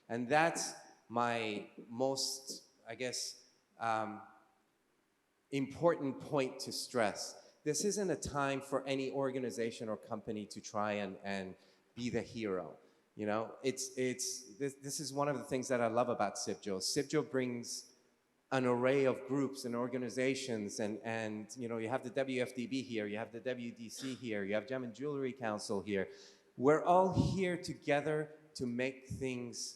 And that's my most, I guess, important point to stress. This isn't a time for any organization or company to try and be the hero. You know, this is one of the things that I love about CIBJO. CIBJO brings an array of groups and organizations, and you know, you have the WFDB here, you have the WDC here, you have Gem and Jewellery Council here. We're all here together to make things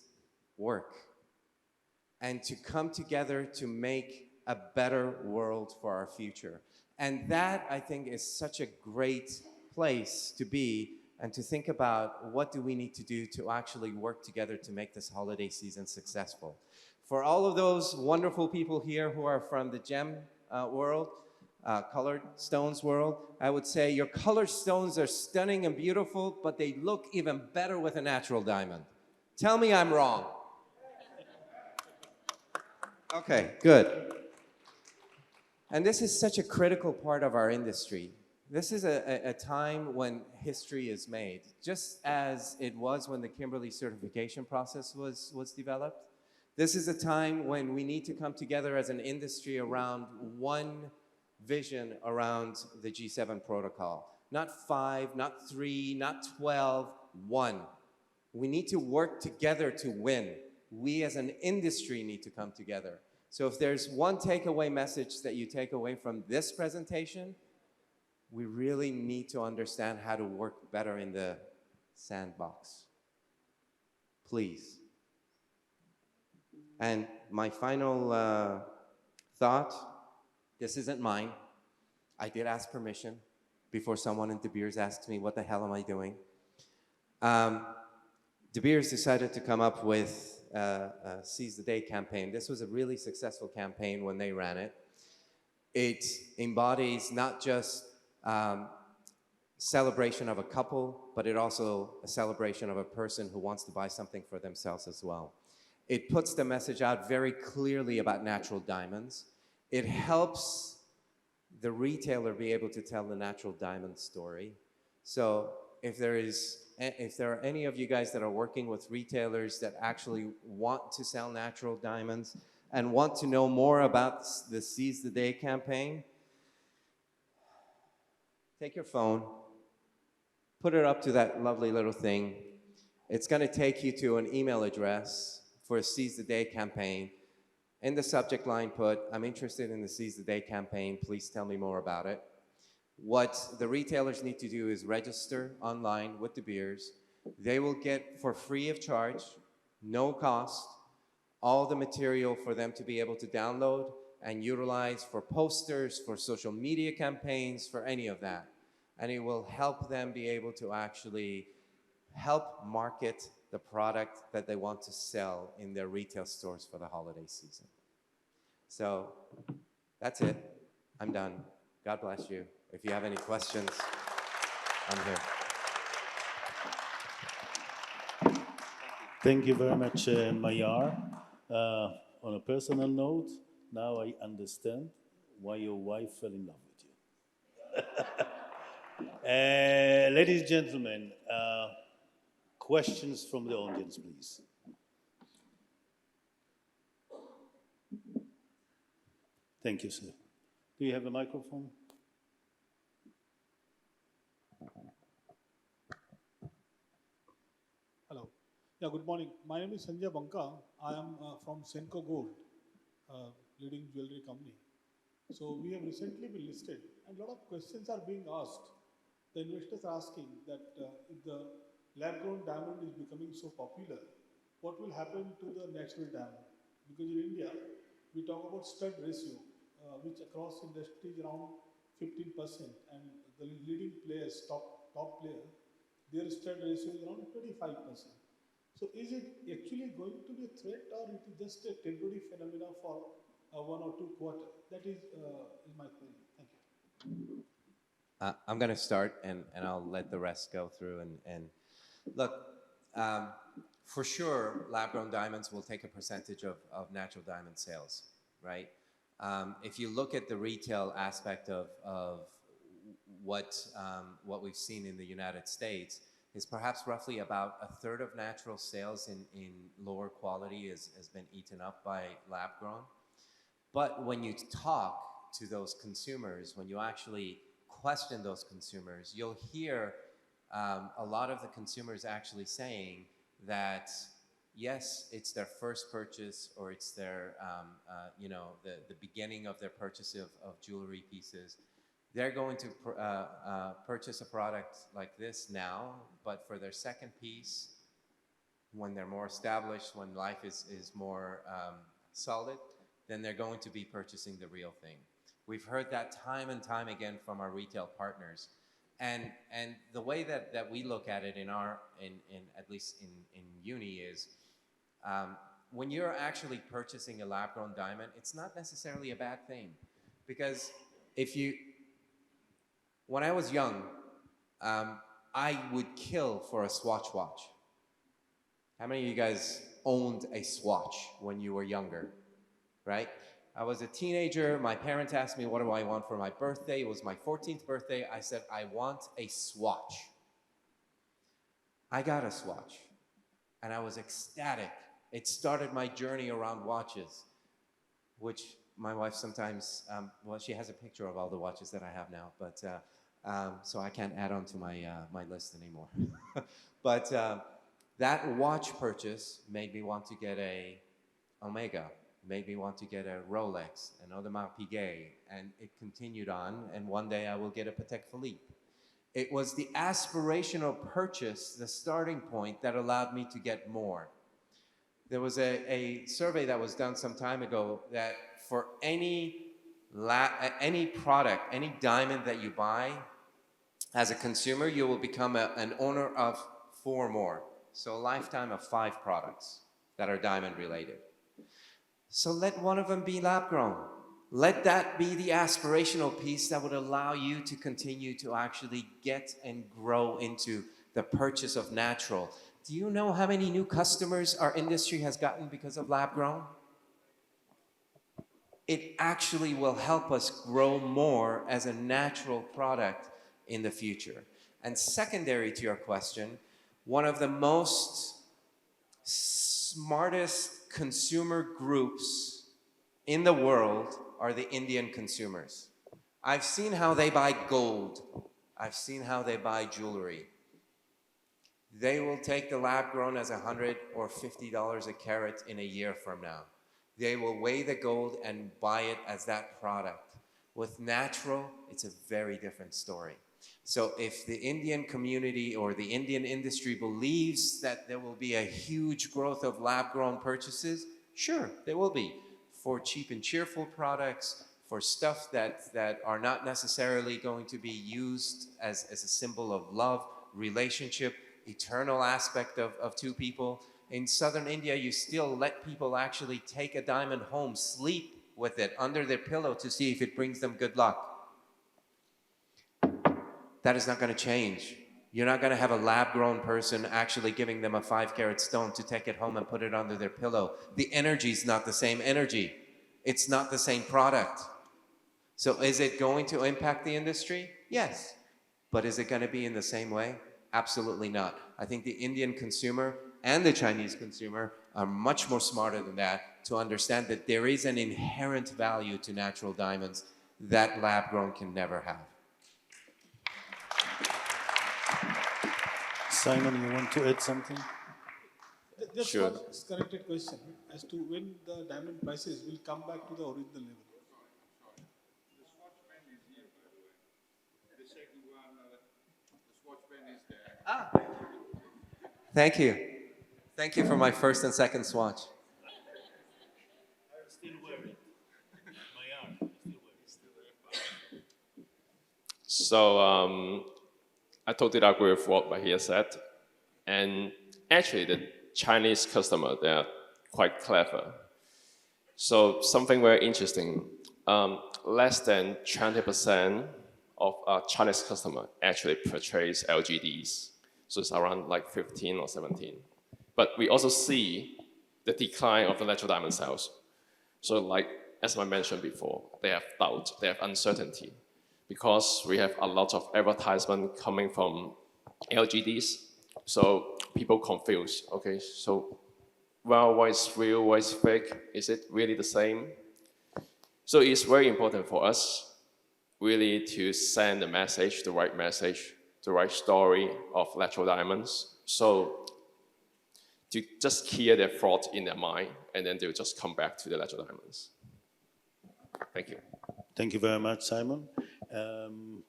work and to come together to make a better world for our future. And that, I think, is such a great place to be and to think about what do we need to do to actually work together to make this holiday season successful. For all of those wonderful people here who are from the gem world, colored stones world, I would say your colored stones are stunning and beautiful, but they look even better with a natural diamond. Tell me I'm wrong. Okay, good. And this is such a critical part of our industry. This is a time when history is made, just as it was when the Kimberley certification process was developed. This is a time when we need to come together as an industry around one vision around the G7 protocol. Not 5, not 3, not 12, 1. We need to work together to win. We as an industry need to come together. So if there's one takeaway message that you take away from this presentation, we really need to understand how to work better in the sandbox. Please. And my final thought, this isn't mine. I did ask permission before someone in De Beers asked me, what the hell am I doing? De Beers decided to come up with a Seize the Day campaign. This was a really successful campaign when they ran it. It embodies not just celebration of a couple, but it also a celebration of a person who wants to buy something for themselves as well. It puts the message out very clearly about natural diamonds. It helps the retailer be able to tell the natural diamond story. So if there are any of you guys that are working with retailers that actually want to sell natural diamonds and want to know more about the Seize the Day campaign, take your phone, put it up to that lovely little thing. It's going to take you to an email address for a Seize the Day campaign. In the subject line put, I'm interested in the Seize the Day campaign, please tell me more about it. What the retailers need to do is register online with De Beers. They will get, for free of charge, no cost, all the material for them to be able to download and utilize for posters, for social media campaigns, for any of that. And it will help them be able to actually help market the product that they want to sell in their retail stores for the holiday season. So that's it. I'm done. God bless you. If you have any questions, I'm here. Thank you very much, Mahiar. On a personal note, now I understand why your wife fell in love with you. Ladies and gentlemen, questions from the audience, please. Thank you, sir. Do you have a microphone? Hello. Yeah, good morning. My name is Sanjay Banka. I am from Senco Gold, leading jewelry company. So we have recently been listed, and a lot of questions are being asked. The investors are asking that if the lab-grown diamond is becoming so popular, what will happen to the natural diamond? Because in India, we talk about stud ratio, which across industry is around 15%, and the leading players, top player, their stud ratio is around 25%. So is it actually going to be a threat, or it is just a temporary phenomena for 1 or 2 quarters? That is my query. Thank you. I'm going to start, and I'll let the rest go through. And look, for sure, lab-grown diamonds will take a percentage of natural diamond sales, right? If you look at the retail aspect of what we've seen in the United States, is perhaps roughly about a third of natural sales in lower quality has been eaten up by lab-grown. But when you talk to those consumers, when you actually question those consumers, you'll hear a lot of the consumers actually saying that, yes, it's their first purchase, or it's their, the beginning of their purchase of jewelry pieces. They're going to purchase a product like this now, but for their second piece, when they're more established, when life is more solid, then they're going to be purchasing the real thing. We've heard that time and time again from our retail partners. And the way that we look at it at least in UNI is, when you're actually purchasing a lab-grown diamond, it's not necessarily a bad thing. Because when I was young, I would kill for a Swatch watch. How many of you guys owned a Swatch when you were younger, right? I was a teenager. My parents asked me, what do I want for my birthday? It was my 14th birthday. I said, I want a Swatch. I got a Swatch, and I was ecstatic. It started my journey around watches, which my wife sometimes, well, she has a picture of all the watches that I have now, but so I can't add on to my list anymore. But that watch purchase made me want to get a Omega, made me want to get a Rolex, an Audemars Piguet, and it continued on, and one day I will get a Patek Philippe. It was the aspirational purchase, the starting point, that allowed me to get more. There was a survey that was done some time ago that for any product, any diamond that you buy, as a consumer, you will become an owner of 4 more. So a lifetime of 5 products that are diamond related. So let one of them be lab grown. Let that be the aspirational piece that would allow you to continue to actually get and grow into the purchase of natural. Do you know how many new customers our industry has gotten because of lab grown? It actually will help us grow more as a natural product in the future. And secondary to your question, one of the most smartest consumer groups in the world are the Indian consumers. I've seen how they buy gold. I've seen how they buy jewelry. They will take the lab grown as $100 or $50 a carat in a year from now. They will weigh the gold and buy it as that product. With natural, it's a very different story. So if the Indian community or the Indian industry believes that there will be a huge growth of lab-grown purchases, sure, there will be. For cheap and cheerful products, for stuff that are not necessarily going to be used as a symbol of love, relationship, eternal aspect of 2 people. In southern India, you still let people actually take a diamond home, sleep with it under their pillow to see if it brings them good luck. That is not going to change. You're not going to have a lab-grown person actually giving them a 5-carat stone to take it home and put it under their pillow. The energy is not the same energy. It's not the same product. So is it going to impact the industry? Yes. But is it going to be in the same way? Absolutely not. I think the Indian consumer and the Chinese consumer are much more smarter than that to understand that there is an inherent value to natural diamonds that lab-grown can never have. Simon, you want to add something? Just Sure. one connected question as to when the diamond prices will come back to the original level. The Swatch pen is here, by the way. The second one, the Swatch pen is there. Thank you. Thank you for my first and second swatch. I still wear it. Mahiar, still wear it. So I totally agree with what Mahiar said. And actually, the Chinese customer, they are quite clever. So something very interesting, less than 20% of our Chinese customer actually purchase LGDs. So it's around like 15 or 17. But we also see the decline of the natural diamond sales. So like, as I mentioned before, they have doubt, they have uncertainty, because we have a lot of advertisement coming from LGDs. So people confused, okay, so well, what is real, what is fake? Is it really the same? So it's very important for us really to send the message, the right story of natural diamonds. So to just clear their thought in their mind, and then they'll just come back to the natural diamonds. Thank you. Thank you very much, Simon. You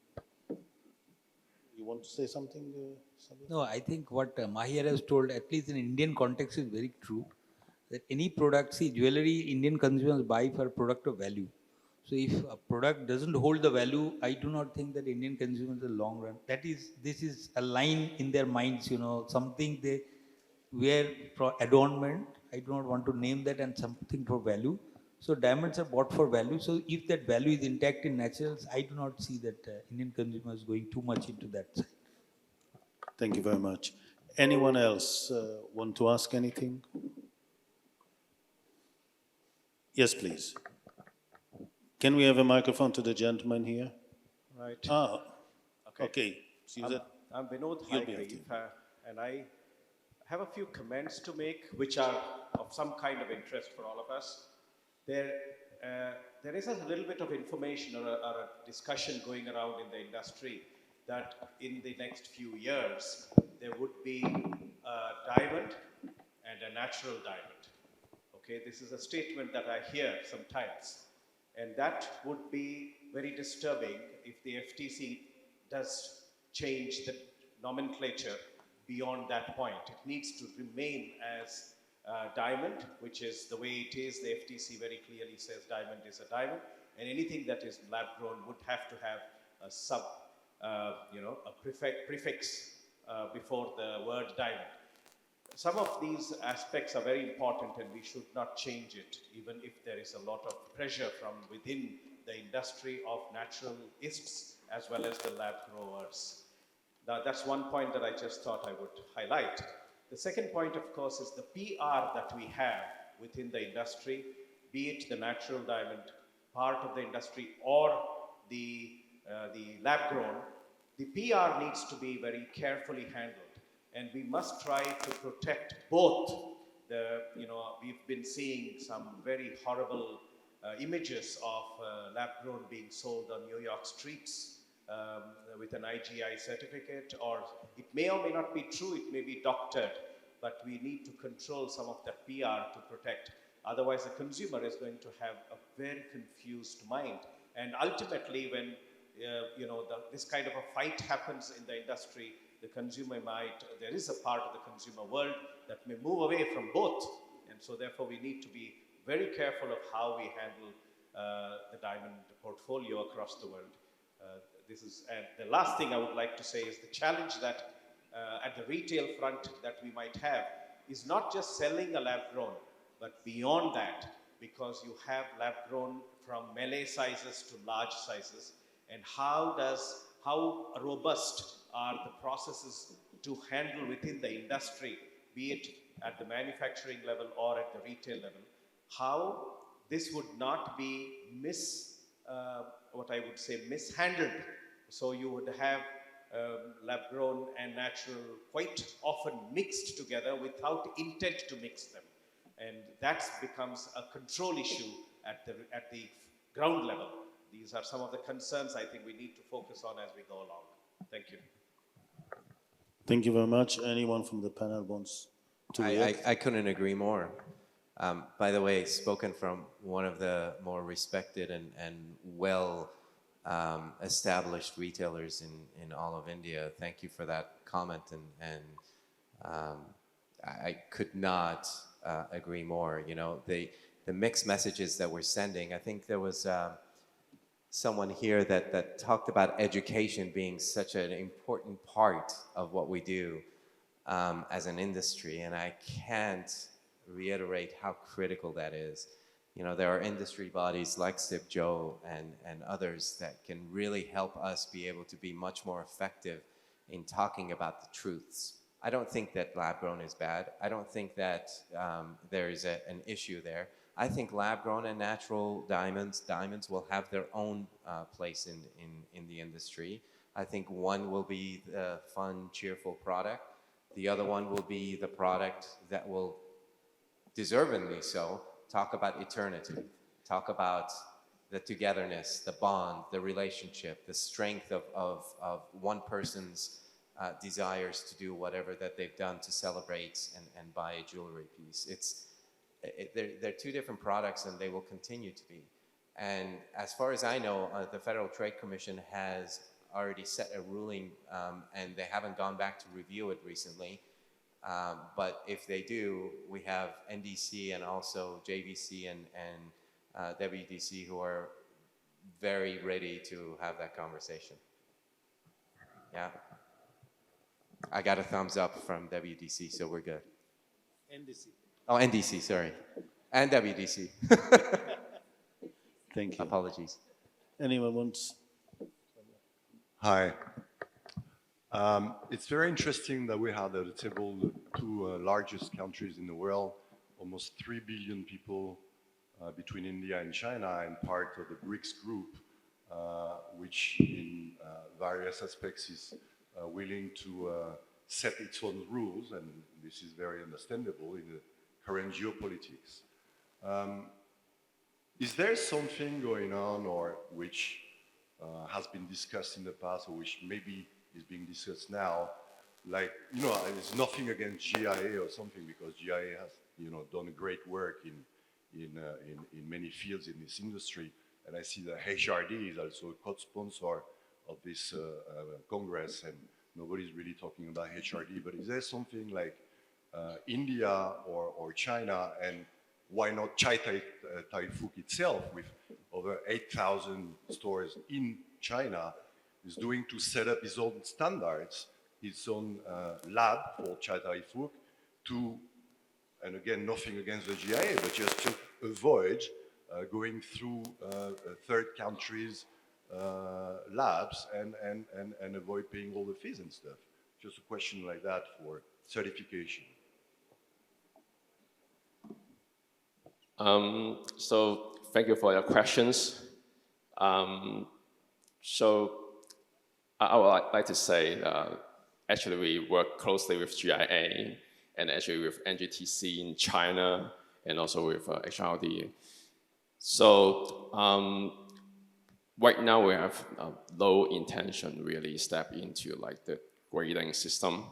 want to say something, Sabir? No, I think what Mahiar has told, at least in Indian context, is very true. That any product, see, jewellery, Indian consumers buy for product of value. So if a product doesn't hold the value, I do not think that Indian consumers in the long run, this is a line in their minds, something they wear for adornment. I do not want to name that, and something for value. So diamonds are bought for value. So if that value is intact in naturals, I do not see that Indian consumers going too much into that side. Thank you very much. Anyone else want to ask anything? Yes, please. Can we have a microphone to the gentleman here? Right. Ah, okay. So I'm Vinod You'll be Haigrave, okay. and I have a few comments to make which are of some kind of interest for all of us. There is a little bit of information or a discussion going around in the industry that in the next few years there would be a diamond and a natural diamond. Okay, this is a statement that I hear sometimes, and that would be very disturbing if the FTC does change the nomenclature beyond that point. It needs to remain as diamond, which is the way it is. The FTC very clearly says diamond is a diamond, and anything that is lab grown would have to have a prefix before the word diamond. Some of these aspects are very important, and we should not change it, even if there is a lot of pressure from within the industry of naturalists as well as the lab growers. Now, that's one point that I just thought I would highlight. The second point, of course, is the PR that we have within the industry, be it the natural diamond part of the industry or the lab grown. The PR needs to be very carefully handled, and we must try to protect both. We've been seeing some very horrible images of lab grown being sold on New York streets with an IGI certificate, or it may or may not be true, it may be doctored, but we need to control some of that PR to protect. Otherwise, the consumer is going to have a very confused mind. And ultimately, when this kind of a fight happens in the industry, the consumer there is a part of the consumer world that may move away from both. And so therefore, we need to be very careful of how we handle the diamond portfolio across the world. And the last thing I would like to say is the challenge that at the retail front that we might have is not just selling a lab grown, but beyond that, because you have lab grown from melee sizes to large sizes, and how robust are the processes to handle within the industry, be it at the manufacturing level or at the retail level, how this would not be mishandled. So you would have lab grown and natural quite often mixed together without intent to mix them. And that becomes a control issue at the ground level. These are some of the concerns I think we need to focus on as we go along. Thank you. Thank you very much. Anyone from the panel wants to react? I couldn't agree more. By the way, spoken from one of the more respected and well established retailers in all of India. Thank you for that comment, and I could not agree more. The mixed messages that we're sending. I think there was someone here that talked about education being such an important part of what we do as an industry, and I can't reiterate how critical that is. You know, there are industry bodies like CIBJO and others that can really help us be able to be much more effective in talking about the truths. I don't think that lab-grown is bad. I don't think that there is an issue there. I think lab-grown and natural diamonds will have their own place in the industry. I think one will be the fun, cheerful product. The other one will be the product that will, deservingly so, talk about eternity, talk about the togetherness, the bond, the relationship, the strength of one person's desires to do whatever that they've done to celebrate and buy a jewelry piece. They're two different products, and they will continue to be. And as far as I know, the Federal Trade Commission has already set a ruling, and they haven't gone back to review it recently. But if they do, we have NDC and also JVC and WDC who are very ready to have that conversation. Yeah. I got a thumbs up from WDC, so we're good. NDC. Oh, NDC, sorry. And WDC. Thank you. Apologies. Anyone wants? Hi. It's very interesting that we have at the table the two largest countries in the world, almost 3 billion people between India and China, and part of the BRICS group, which in various aspects is willing to set its own rules, and this is very understandable in the current geopolitics. Is there something going on, or which has been discussed in the past, or which maybe is being discussed now, like, you know, there's nothing against GIA or something, because GIA has, you know, done great work in many fields in this industry, and I see that HRD is also a co-sponsor of this Congress, and nobody's really talking about HRD, but is there something like India or China, and why not Chow Fook itself, with over 8,000 stores in China, is doing to set up his own standards, his own lab for Chow Fook to, and again, nothing against the GIA, but just to avoid going through third countries' labs and avoid paying all the fees and stuff. Just a question like that for certification. So thank you for your questions. So I would like to say, actually we work closely with GIA and actually with NGTC in China and also with HRD. So right now we have low intention really step into like the grading system.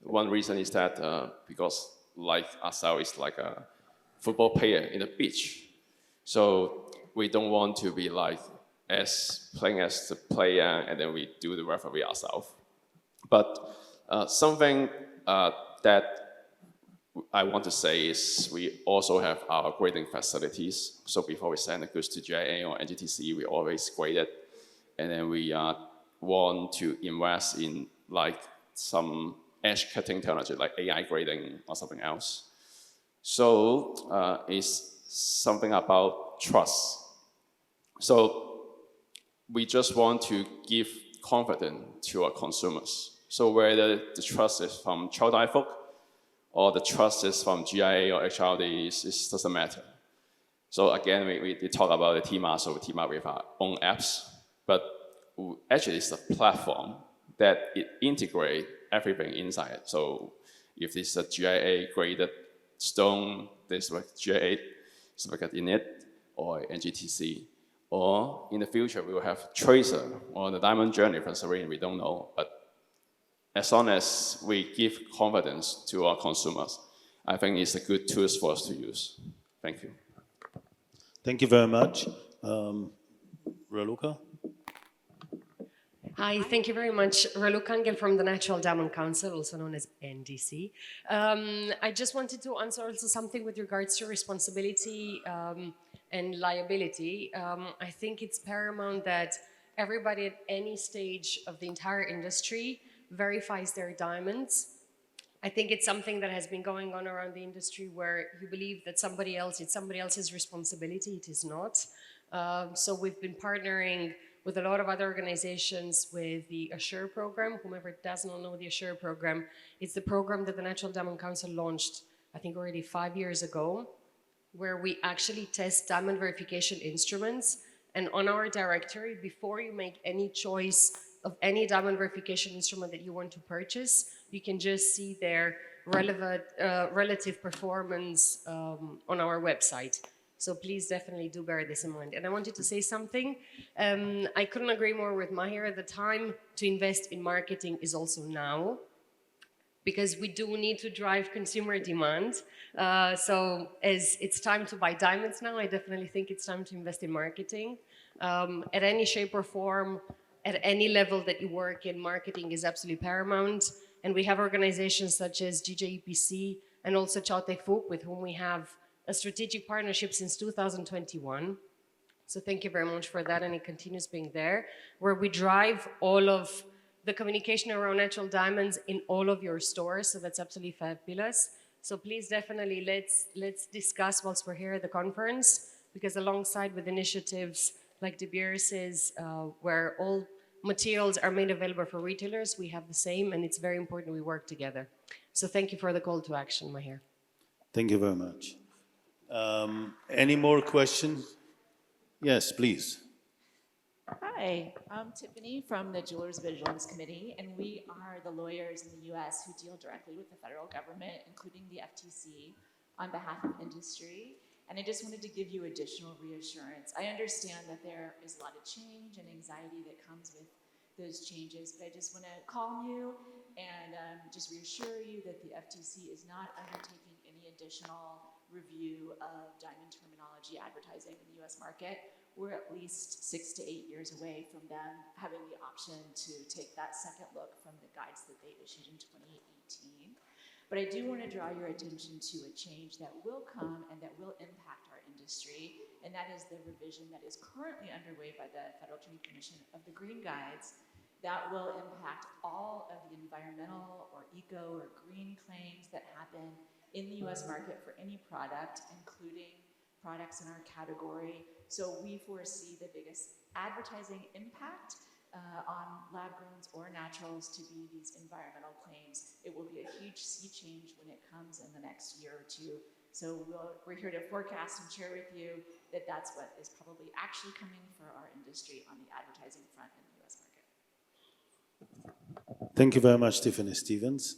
One reason is that because like ourselves is like a football player in the beach. So we don't want to be like playing as the player and then we do the referee ourselves. But something that I want to say is we also have our grading facilities. So before we send the goods to GIA or NGTC, we always grade it. And then we want to invest in like some edge cutting technology like AI grading or something else. So it's something about trust. So we just want to give confidence to our consumers. So whether the trust is from Chow Fook or the trust is from GIA or HRD, it doesn't matter. So again, we talk about the TMA, so we team up with our own apps, but actually it's a platform that it integrates everything inside. So if it's a GIA graded stone, there's like GIA certificate in it, or NGTC. Or in the future, we will have Tracer or the Diamond Journey from Serene, we don't know. But as long as we give confidence to our consumers, I think it's a good tool for us to use. Thank you. Thank you very much. Raluca? Hi, thank you very much. Ralu Kangel from the Natural Diamond Council, also known as NDC. I just wanted to answer also something with regards to responsibility and liability. I think it's paramount that everybody at any stage of the entire industry verifies their diamonds. I think it's something that has been going on around the industry where you believe that it's somebody else's responsibility. It is not. So we've been partnering with a lot of other organizations with the Assure program. Whomever does not know the Assure program, it's the program that the Natural Diamond Council launched, I think already 5 years ago, where we actually test diamond verification instruments. And on our directory, before you make any choice of any diamond verification instrument that you want to purchase, you can just see their relevant, relative performance on our website. So please definitely do bear this in mind. And I wanted to say something. I couldn't agree more with Mahiar. The time to invest in marketing is also now, because we do need to drive consumer demand. So as it's time to buy diamonds now, I definitely think it's time to invest in marketing. At any shape or form, at any level that you work in, marketing is absolutely paramount. And we have organizations such as GJEPC and also Chow Fook, with whom we have a strategic partnership since 2021. So thank you very much for that, and it continues being there, where we drive all of the communication around natural diamonds in all of your stores. So that's absolutely fabulous. So please definitely let's discuss whilst we're here at the conference, because alongside with initiatives like De Beers's, where all materials are made available for retailers, we have the same, and it's very important we work together. So thank you for the call to action, Mahiar. Thank you very much. Any more questions? Yes, please. Hi, I'm Tiffany from the Jewelers Vigilance Committee, and we are the lawyers in the U.S. who deal directly with the federal government, including the FTC, on behalf of industry. And I just wanted to give you additional reassurance. I understand that there is a lot of change and anxiety that comes with those changes, but I just want to calm you and just reassure you that the FTC is not undertaking any additional review of diamond terminology advertising in the U.S. market. We're at least 6 to 8 years away from them having the option to take that second look from the guides that they issued in 2018. But I do want to draw your attention to a change that will come and that will impact our industry, and that is the revision that is currently underway by the Federal Trade Commission of the Green Guides that will impact all of the environmental or eco or green claims that happen in the US market for any product, including products in our category. So we foresee the biggest advertising impact on lab-growns or naturals to be these environmental claims. It will be a huge sea change when it comes in the next year or two. So we're here to forecast and share with you that that's what is probably actually coming for our industry on the advertising front in the US market. Thank you very much, Tiffany Stevens.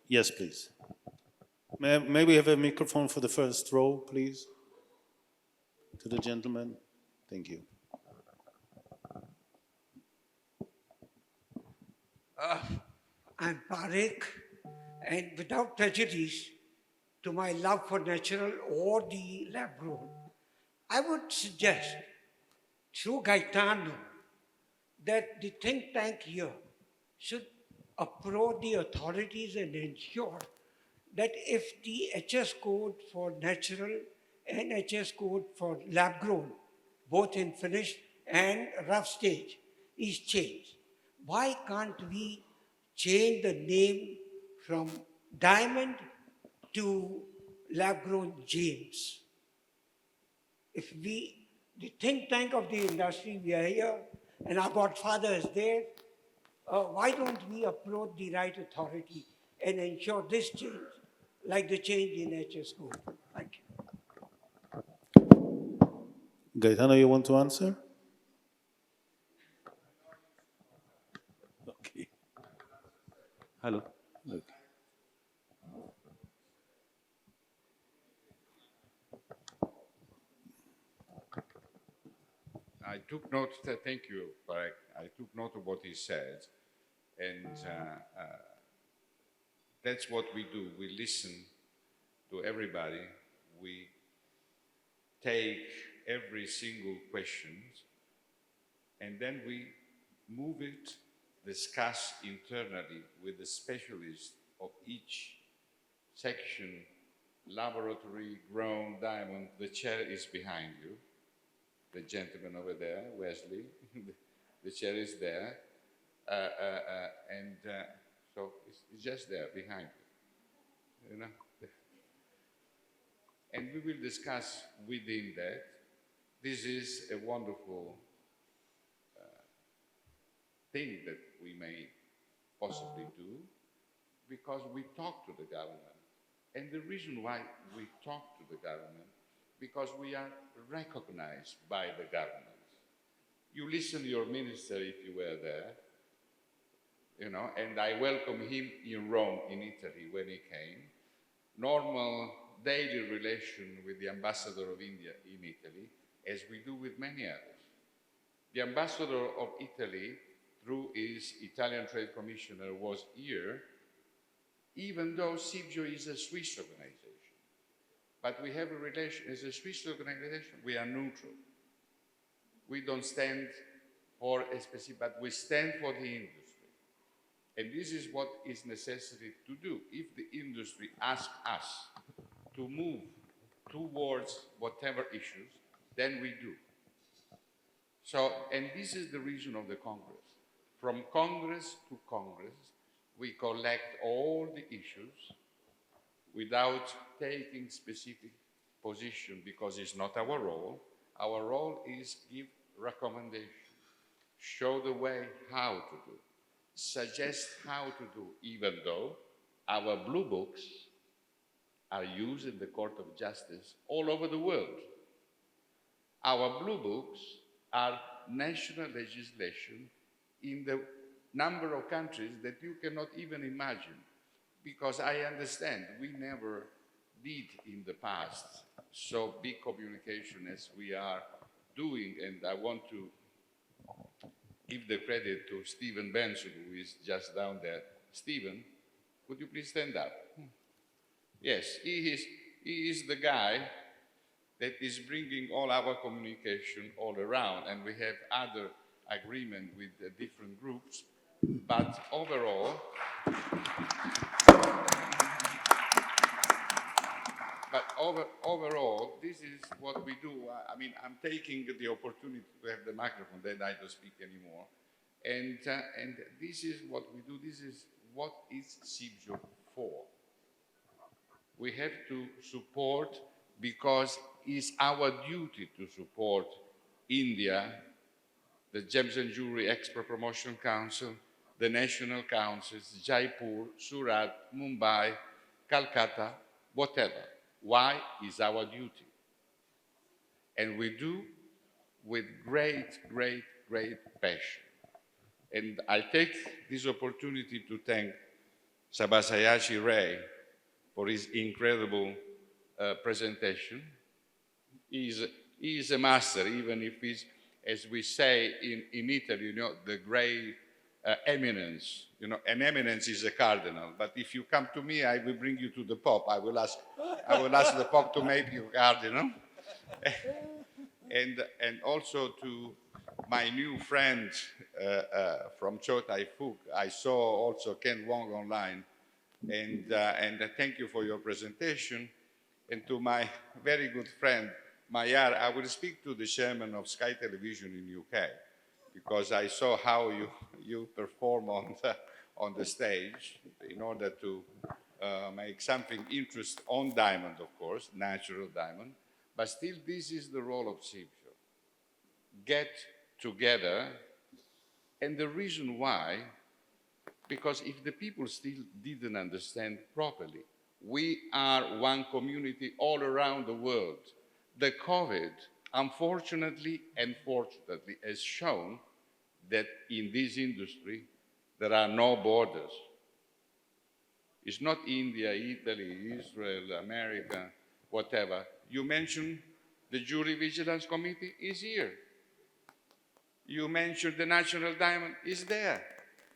Yes, please. May we have a microphone for the first row, please? To the gentleman. Thank you. I'm Parekh, and without prejudice to my love for natural or the lab grown, I would suggest through Gaetano that the think tank here should approach the authorities and ensure that if the HS code for natural and HS code for lab grown, both in finished and rough stage, is changed. Why can't we change the name from diamond to lab-grown gems? If we, the think tank of the industry, we are here, and our godfather is there, why don't we approach the right authority and ensure this change, like the change in HS code? Thank you. Gaetano, you want to answer? Okay. Hello. Okay. I took note, thank you, Parek. I took note of what he said, and that's what we do. We listen to everybody. We take every single question, and then we move it, discuss internally with the specialists of each section, laboratory grown diamond. The chair is behind you. The gentleman over there, Wesley, the chair is there. So it's just there behind you, you know. And we will discuss within that. This is a wonderful thing that we may possibly do because we talk to the government. And the reason why we talk to the government, because we are recognized by the government. You listen to your minister if you were there, you know, and I welcome him in Rome, in Italy, when he came. Normal daily relation with the ambassador of India in Italy, as we do with many others. The ambassador of Italy, through his Italian Trade Commissioner, was here, even though CIBJO is a Swiss organization. But we have a relation, as a Swiss organization, we are neutral. We don't stand for a specific, but we stand for the industry. And this is what is necessary to do. If the industry asks us to move towards whatever issues, then we do. So, and this is the reason of the Congress. From Congress to Congress, we collect all the issues without taking specific position because it's not our role. Our role is give recommendations, show the way how to do, suggest how to do, even though our blue books are used in the Court of Justice all over the world. Our blue books are national legislation in the number of countries that you cannot even imagine, because I understand we never did in the past so big communication as we are doing, and I want to give the credit to Stephen Benson, who is just down there. Stephen, could you please stand up? Yes, he is the guy that is bringing all our communication all around, and we have other agreement with the different groups, but overall, overall, this is what we do. I mean, I'm taking the opportunity to have the microphone, then I don't speak anymore. And this is what we do. This is what is CIBJO for. We have to support because it's our duty to support India, the Gems and Jewellery Export Promotion Council, the National Councils, Jaipur, Surat, Mumbai, Calcutta, whatever. Why is our duty? And we do with great, great, great passion. And I take this opportunity to thank Sabyisachi Ray for his incredible presentation. He is a master, even if he's, as we say in Italy, you know, the great eminence. You know, an eminence is a cardinal, but if you come to me, I will bring you to the Pope. I will ask the Pope to make you cardinal. And also to my new friend from Chow, Fook. I saw also Ken Wong online, and thank you for your presentation. And to my very good friend Mahiar, I will speak to the chairman of Sky Television in UK, because I saw how you perform on the stage in order to make something interesting on diamond, of course, natural diamond, but still this is the role of CIBJO. Get together, and the reason why, because if the people still didn't understand properly, we are one community all around the world. The COVID, unfortunately and fortunately, has shown that in this industry, there are no borders. It's not India, Italy, Israel, America, whatever. You mentioned the Jury Vigilance Committee is here. You mentioned the National Diamond is there.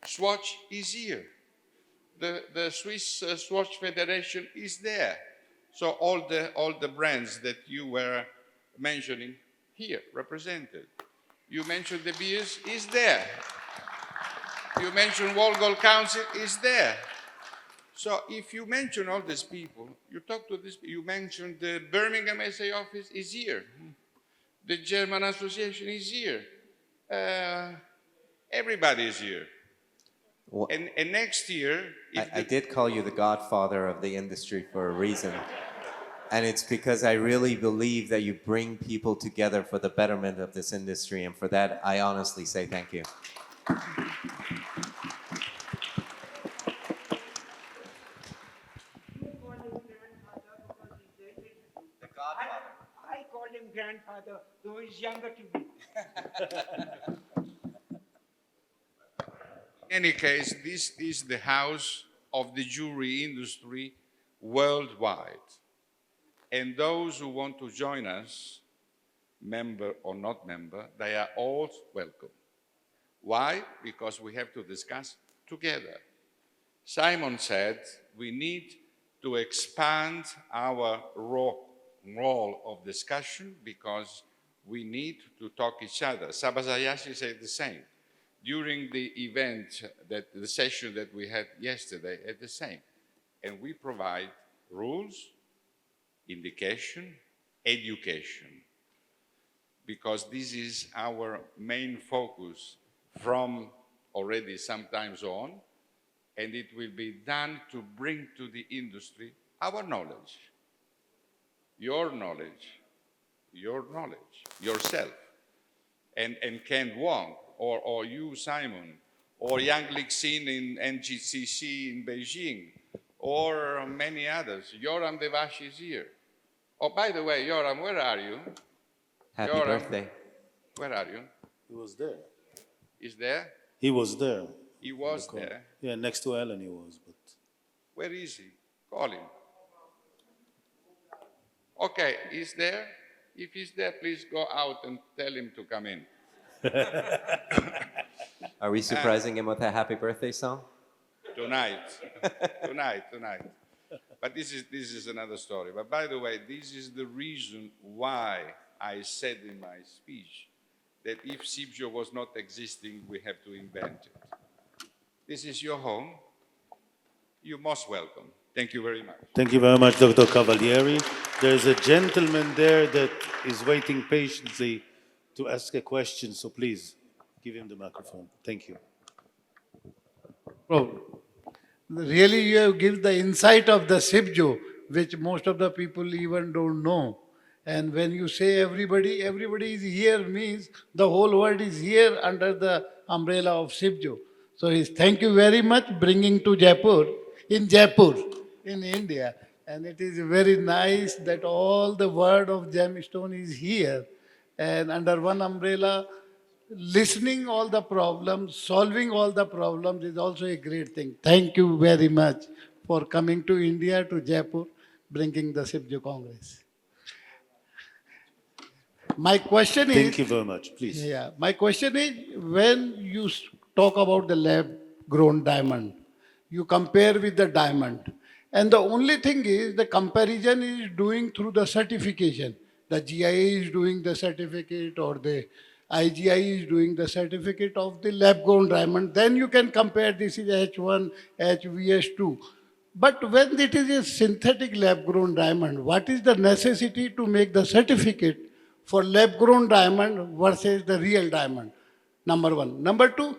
Swatch is here. The Swiss Swatch Federation is there. So all the brands that you were mentioning here represented. You mentioned the beers is there. You mentioned World Gold Council is there. So if you mention all these people, you talk to this, you mentioned the Birmingham SA office is here. The German Association is here. Everybody is here. Well, and next year... I did call you the godfather of the industry for a reason. And it's because I really believe that you bring people together for the betterment of this industry. And for that, I honestly say thank you. I call him grandfather, though he's younger to me. In any case, this is the house of the jewelry industry worldwide. And those who want to join us, member or not member, they are all welcome. Why? Because we have to discuss together. Simon said we need to expand our role of discussion because we need to talk each other. Sabyisachi said the same. During the event, the session that we had yesterday, at the same. And we provide rules, indication, education, because this is our main focus from already sometimes on, and it will be done to bring to the industry our knowledge, your knowledge, yourself, and Ken Wong, or you, Simon, or Yang Lixin in NGCC in Beijing, or many others. Yoram Devash is here. Oh, by the way, Yoram, where are you? Happy Yoram, birthday. Where are you? He was there. Is there? He was there. He was there. Yeah, next to Ellen he was. But Where is he? Call him. Okay, he's there. If he's there, please go out and tell him to come in. Are we surprising him with a happy birthday song? Tonight. Tonight. But this is another story. But by the way, this is the reason why I said in my speech that if CIBJO was not existing, we have to invent it. This is your home. You're most welcome. Thank you very much. thank you very much, Dr. Cavalieri. There's a gentleman there that is waiting patiently to ask a question, so please give him the microphone. Thank you. Oh, really, you have given the insight of the CIBJO, which most of the people even don't know. And when you say everybody is here, means the whole world is here under the umbrella of CIBJO. So thank you very much bringing to Jaipur, in India. And it is very nice that all the world of gemstone is here. And under one umbrella, listening all the problems, solving all the problems is also a great thing. Thank you very much for coming to India, to Jaipur, bringing the CIBJO Congress. My question is... Thank you very much, please. Yeah, my question is, when you talk about the lab-grown diamond, you compare with the diamond. And the only thing is, the comparison is doing through the certification. The GIA is doing the certificate, or the IGI is doing the certificate of the lab-grown diamond. Then you can compare this is H1, HVS2. But when it is a synthetic lab-grown diamond, what is the necessity to make the certificate for lab-grown diamond versus the real diamond? Number one. Number two,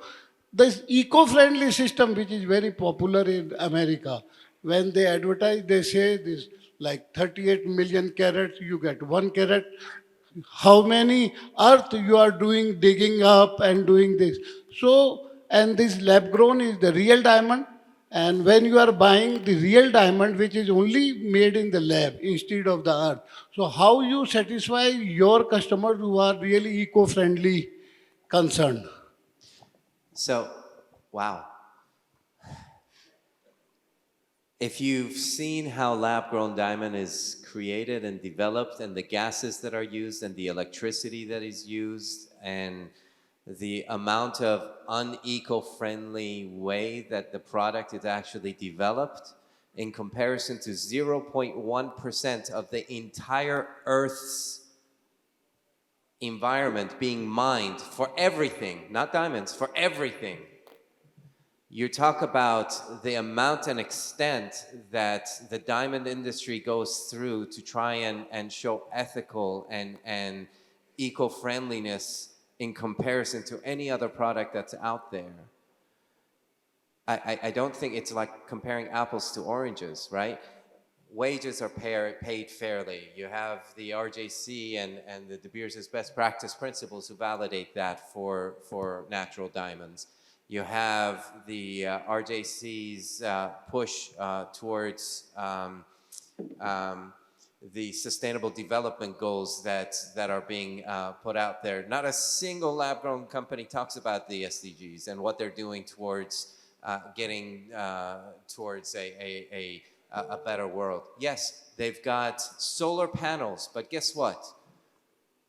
this eco-friendly system, which is very popular in America, when they advertise, they say this like 38 million carats, you get 1 carat. How many earth you are doing, digging up and doing this. So, and this lab grown is the real diamond. And when you are buying the real diamond, which is only made in the lab instead of the earth. So how you satisfy your customers who are really eco-friendly concerned? So, wow. If you've seen how lab-grown diamond is created and developed, and the gases that are used, and the electricity that is used, and the amount of uneco-friendly way that the product is actually developed, in comparison to 0.1% of the entire Earth's environment being mined for everything, not diamonds, for everything. You talk about the amount and extent that the diamond industry goes through to try and show ethical and eco-friendliness in comparison to any other product that's out there. I don't think it's like comparing apples to oranges, right? Wages are paid fairly. You have the RJC and the De Beers' best practice principles who validate that for natural diamonds. You have the RJC's push towards the sustainable development goals that are being put out there. Not a single lab-grown company talks about the SDGs and what they're doing towards getting towards a better world. Yes, they've got solar panels, but guess what?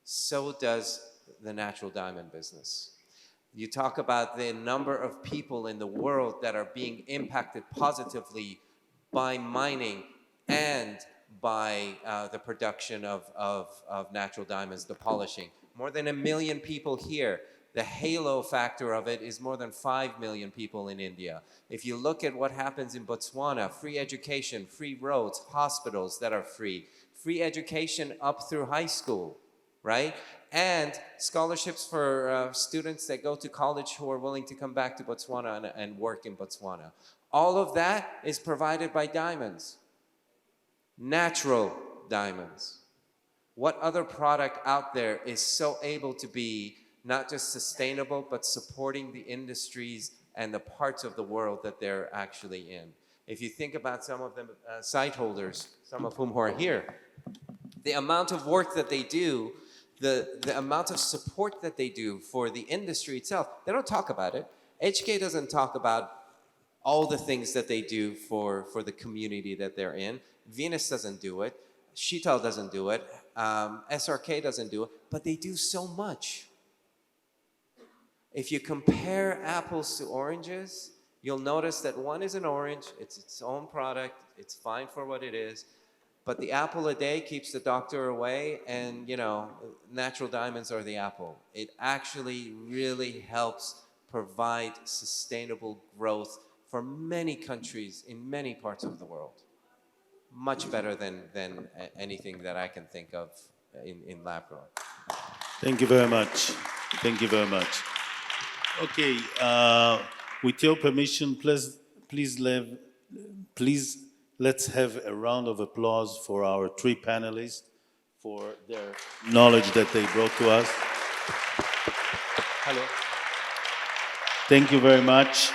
So does the natural diamond business. You talk about the number of people in the world that are being impacted positively by mining and by the production of natural diamonds, the polishing. More than 1 million people here. The halo factor of it is more than 5 million people in India. If you look at what happens in Botswana, free education, free roads, hospitals that are free education up through high school, right? And scholarships for students that go to college who are willing to come back to Botswana and work in Botswana. All of that is provided by diamonds. Natural diamonds. What other product out there is so able to be not just sustainable, but supporting the industries and the parts of the world that they're actually in? If you think about some of the site holders, some of whom are here, the amount of work that they do, the amount of support that they do for the industry itself, they don't talk about it. HK doesn't talk about all the things that they do for the community that they're in. Venus doesn't do it. Sheintal doesn't do it. SRK doesn't do it. But they do so much. If you compare apples to oranges, you'll notice that one is an orange. It's its own product. It's fine for what it is. But the apple a day keeps the doctor away, and, you know, natural diamonds are the apple. It actually really helps provide sustainable growth for many countries in many parts of the world. Much better than anything that I can think of in lab grown. Thank you very much. Thank you very much. Okay, with your permission, please let's have a round of applause for our three panelists for their knowledge that they brought to us. Hello. Thank you very much.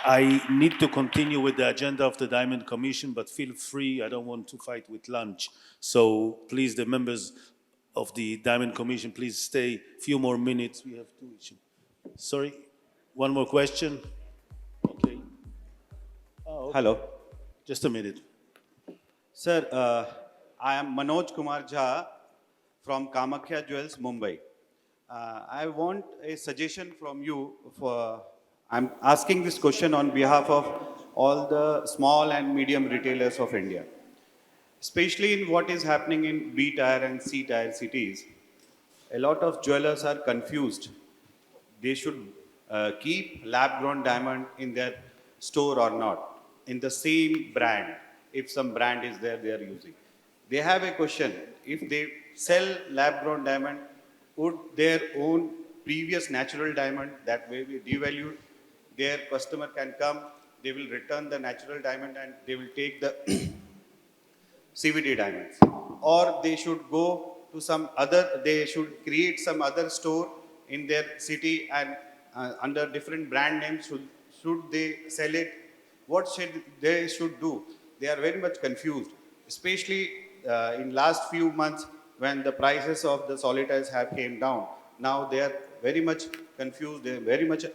I need to continue with the agenda of the Diamond Commission, but feel free, I don't want to fight with lunch. So please, the members of the Diamond Commission, please stay a few more minutes. We have two issues. Sorry, one more question? Okay. Oh, okay. Hello. Just a minute. Sir, I am Manoj Kumar Jha from Kamakhya Jewels, Mumbai. I want a suggestion from you for, I'm asking this question on behalf of all the small and medium retailers of India. Especially in what is happening in B tier and C tier cities, a lot of jewelers are confused. They should keep lab-grown diamond in their store or not, in the same brand, if some brand is there they are using. They have a question, if they sell lab-grown diamond, would their own previous natural diamond that may be devalued, their customer can come, they will return the natural diamond and they will take the CVD diamonds. Or they should go to some other, they should create some other store in their city and under different brand names, should they sell it? What should they should do? They are very much confused, especially in last few months when the prices of the solitaires have came down. Now they are very much confused, they are very much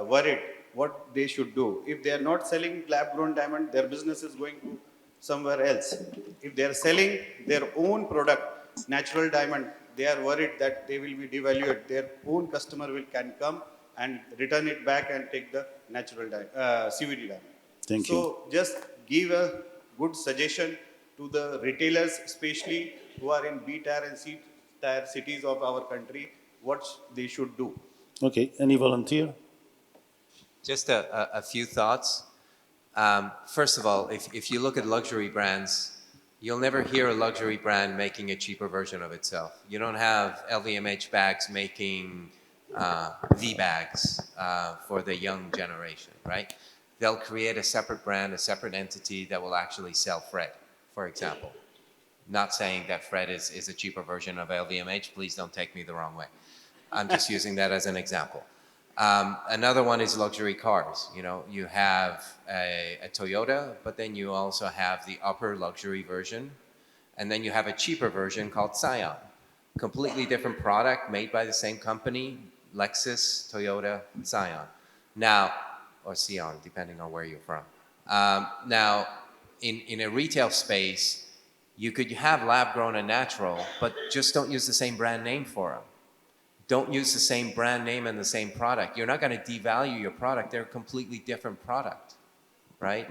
worried what they should do. If they are not selling lab-grown diamond, their business is going to somewhere else. If they are selling their own product, natural diamond, they are worried that they will be devalued. Their own customer can come and return it back and take the natural CVD diamond. Thank you. So just give a good suggestion to the retailers, especially who are in B tier and C tier cities of our country, what they should do. Okay, any volunteer? Just a few thoughts. First of all, if you look at luxury brands, you'll never hear a luxury brand making a cheaper version of itself. You don't have LVMH bags making V bags for the young generation, right? They'll create a separate brand, a separate entity that will actually sell Fred, for example. Not saying that Fred is a cheaper version of LVMH. Please don't take me the wrong way. I'm just using that as an example. Another one is luxury cars. You know, you have a Toyota, but then you also have the upper luxury version, and then you have a cheaper version called Scion. Completely different product made by the same company, Lexus, Toyota, Scion. Now, or Sion, depending on where you're from. Now, in a retail space, you could have lab-grown and natural, but just don't use the same brand name for them. Don't use the same brand name and the same product. You're not going to devalue your product. They're a completely different product, right?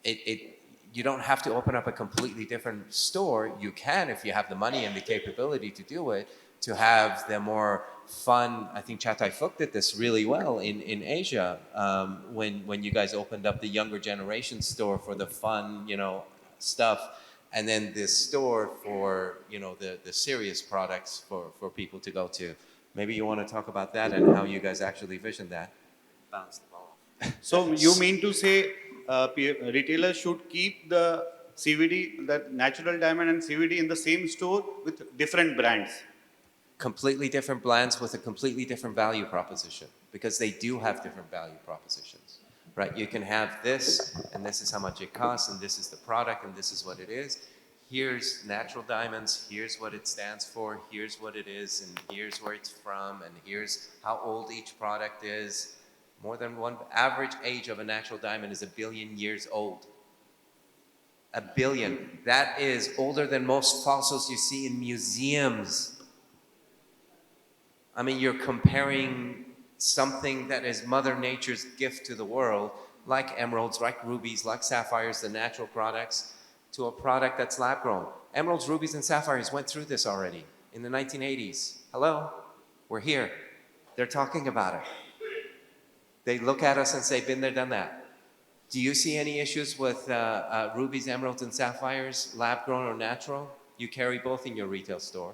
You don't have to open up a completely different store. You can if you have the money and the capability to do it, to have the more fun. I think Chatai Fook did this really well in Asia when you guys opened up the younger generation store for the fun, you know, stuff, and then this store for, you know, the serious products for people to go to. Maybe you want to talk about that and how you guys actually vision that. Bounce the ball. So you mean to say retailers should keep the CVD, the natural diamond and CVD in the same store with different brands? Completely different brands with a completely different value proposition, because they do have different value propositions, right? You can have this, and this is how much it costs, and this is the product, and this is what it is. Here's natural diamonds, here's what it stands for, here's what it is, and here's where it's from, and here's how old each product is. More than one. Average age of a natural diamond is 1 billion years old. 1 billion. That is older than most fossils you see in museums. I mean, you're comparing something that is Mother Nature's gift to the world, like emeralds, like rubies, like sapphires, the natural products, to a product that's lab-grown. Emeralds, rubies, and sapphires went through this already in the 1980s. Hello? We're here. They're talking about it. They look at us and say, been there, done that. Do you see any issues with rubies, emeralds, and sapphires, lab-grown or natural? You carry both in your retail store,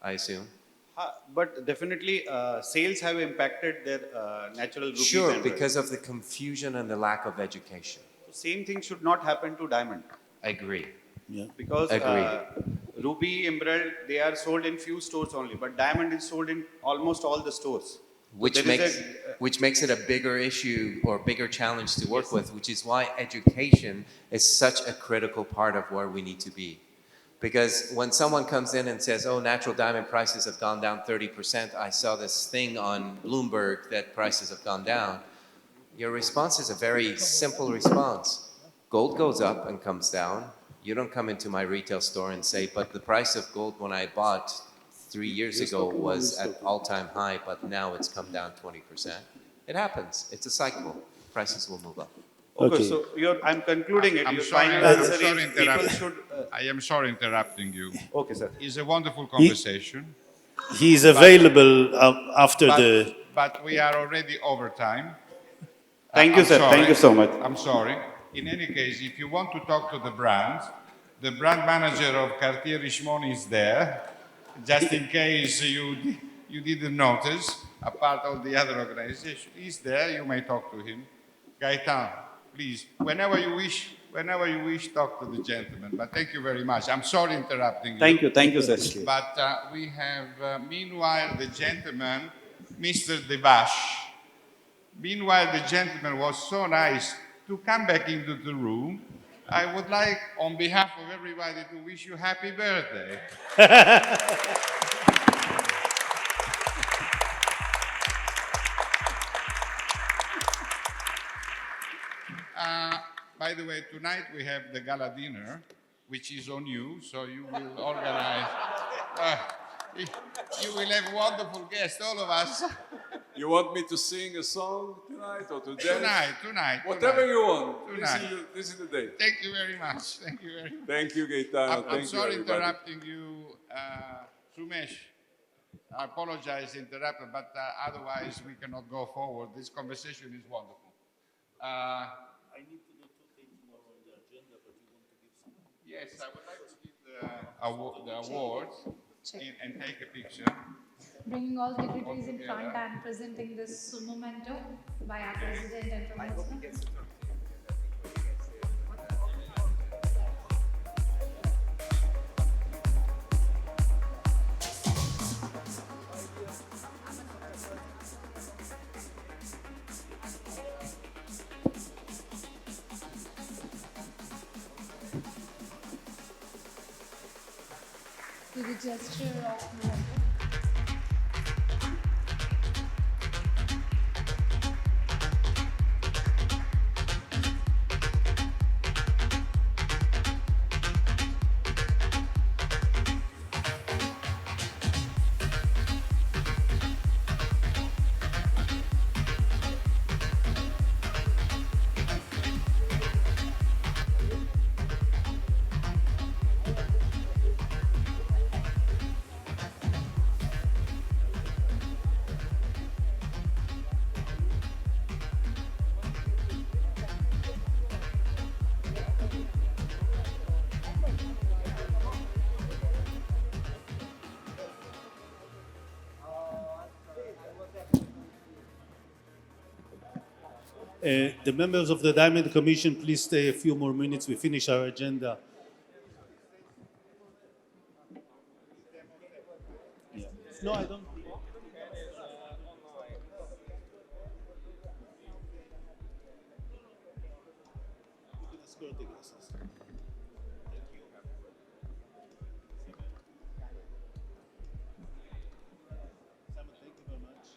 I assume. But definitely sales have impacted their natural rubies. Sure, because of the confusion and the lack of education. Same thing should not happen to diamond. Agree. Yeah. Because ruby, emerald, they are sold in few stores only, but diamond is sold in almost all the stores. Which makes it a bigger issue or bigger challenge to work with, which is why education is such a critical part of where we need to be. Because when someone comes in and says, oh, natural diamond prices have gone down 30%, I saw this thing on Bloomberg that prices have gone down, your response is a very simple response. Gold goes up and comes down. You don't come into my retail store and say, but the price of gold when I bought 3 years ago was at all-time high, but now it's come down 20%. It happens. It's a cycle. Prices will move up. Okay, so I'm concluding it. I am sorry interrupting you. Okay, sir. It's a wonderful conversation. He's available after the... But we are already over time. Thank you, sir. Thank you so much. I'm sorry. In any case, if you want to talk to the brand manager of Cartier Richemont is there, just in case you didn't notice, apart of the other organization. He's there, you may talk to him. Gaetan, please, whenever you wish, talk to the gentleman. But thank you very much. I'm sorry interrupting you. Thank you, sir. But we have, meanwhile, the gentleman, Mr. Devash. Meanwhile, the gentleman was so nice to come back into the room. I would like, on behalf of everybody, to wish you happy birthday. By the way, tonight we have the gala dinner, which is on you, so you will organize. You will have wonderful guests, all of us. You want me to sing a song tonight or to dance? Tonight. Whatever you want. Tonight. This is the day. Thank you very much. Thank you very much. Thank you, Gaetano. I'm sorry interrupting you, Sumesh. I apologize interrupted, but otherwise we cannot go forward. This conversation is wonderful. I need to do two things more on the agenda, but you want to give some? Yes, I would like to give the awards and take a picture. Bringing all dignitaries in front and presenting this memento by our president and promoter. To the gesture of memento. The members of the Diamond Commission, please stay a few more minutes. We finish our agenda. Yeah. No, I don't. You can escort the guests. Thank you. Simon, thank you very much.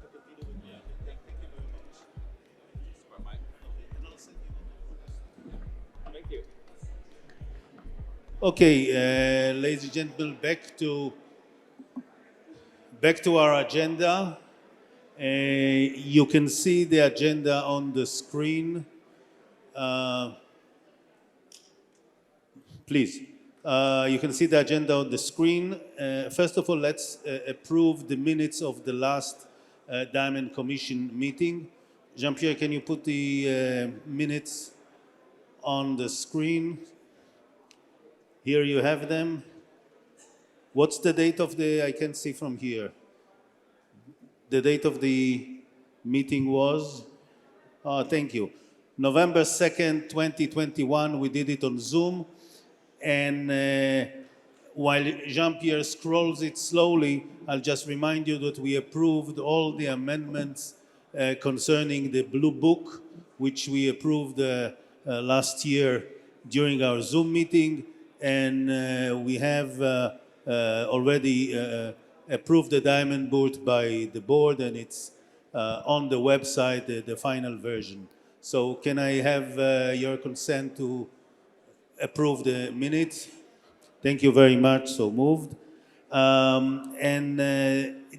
Took a video with me. Thank you very much. Thank you. Okay, ladies and gentlemen, back to our agenda. You can see the agenda on the screen. Please, you can see the agenda on the screen. First of all, let's approve the minutes of the last Diamond Commission meeting. Jean-Pierre, can you put the minutes on the screen? Here you have them. What's the date of I can't see from here. The date of the meeting was, thank you, November 2nd, 2021. We did it on Zoom. And while Jean-Pierre scrolls it slowly, I'll just remind you that we approved all the amendments concerning the Blue Book, which we approved last year during our Zoom meeting. And we have already approved the Diamond Bourse by the board, and it's on the website, the final version. So can I have your consent to approve the minutes? Thank you very much, so moved.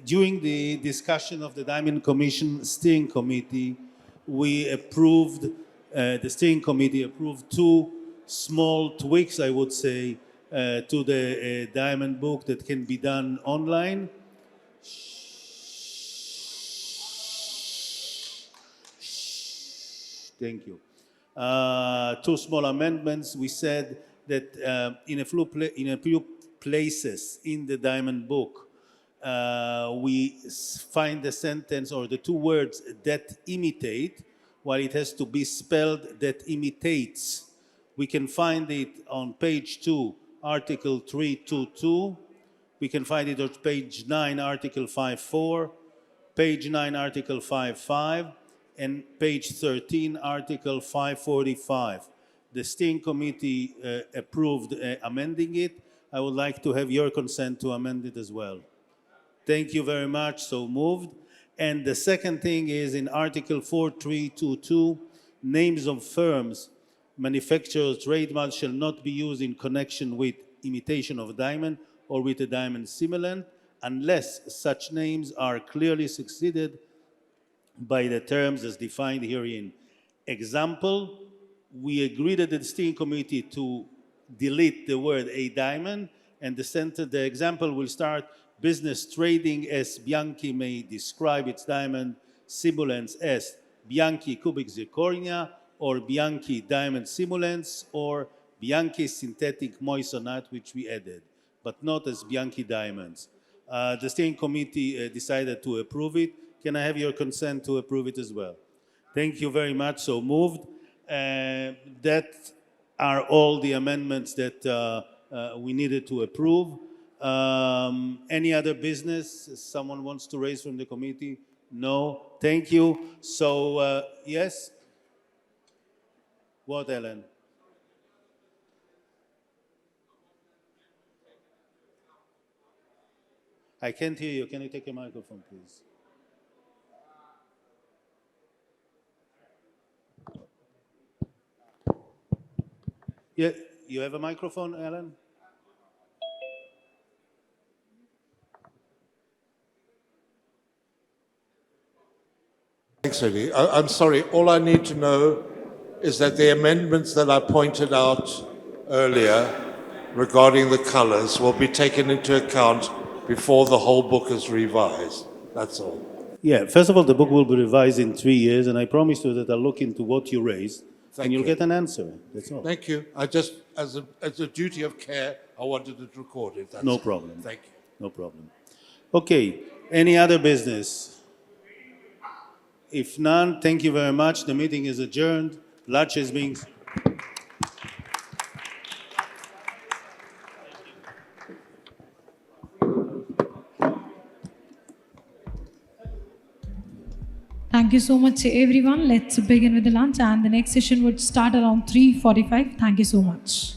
During the discussion of the Diamond Commission Steering Committee, we approved, the Steering Committee approved two small tweaks, I would say, to the Diamond Book that can be done online. Thank you. Two small amendments. We said that in a few places in the Diamond Book, we find the sentence or the two words that imitate, while it has to be spelled that imitates. We can find it on page 2, Article 322. We can find it on page 9, Article 54, page 9, Article 55, and page 13, Article 545. The Steering Committee approved amending it. I would like to have your consent to amend it as well. Thank you very much, so moved. And the second thing is in Article 4322, names of firms, manufacturers, trademarks shall not be used in connection with imitation of a diamond or with a diamond simulant unless such names are clearly succeeded by the terms as defined herein. Example, we agreed at the Steering Committee to delete the word a diamond, and the example will start, business trading as Bianchi may describe its diamond simulants as Bianchi cubic zirconia, or Bianchi diamond simulants, or Bianchi synthetic moissanite, which we added, but not as Bianchi diamonds. The steering committee decided to approve it. Can I have your consent to approve it as well? Thank you very much. So moved. That are all the amendments that we needed to approve. Any other business someone wants to raise from the committee? No. Thank you. So, yes? What, Ellen? I can't hear you. Can you take a microphone, please? Yeah, you have a microphone, Ellen? Thanks, Udi. I'm sorry, all I need to know is that the amendments that I pointed out earlier regarding the colors will be taken into account before the whole book is revised. That's all. Yeah, first of all, the book will be revised in 3 years, and I promise you that I'll look into what you raised, and you'll get an answer. That's all. Thank you. I just, as a duty of care, I wanted it recorded. That's No all. problem. Thank you. No problem. Okay, any other business? If none, thank you very much. The meeting is adjourned. Lunch is being... Thank you so much, everyone. Let's begin with the lunch, and the next session would start around 3:45. Thank you so much.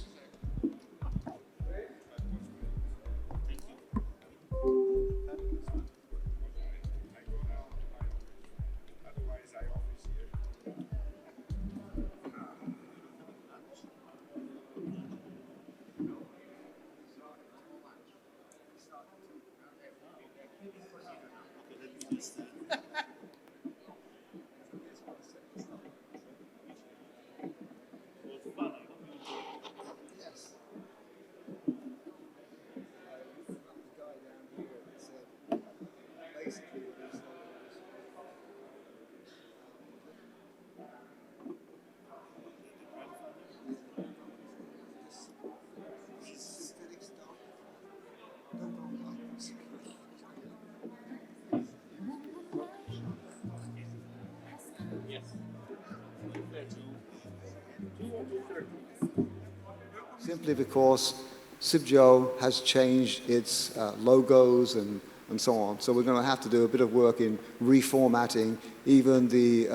Simply because CIBJO has changed its logos and so on. So we're going to have to do a bit of work in reformatting even the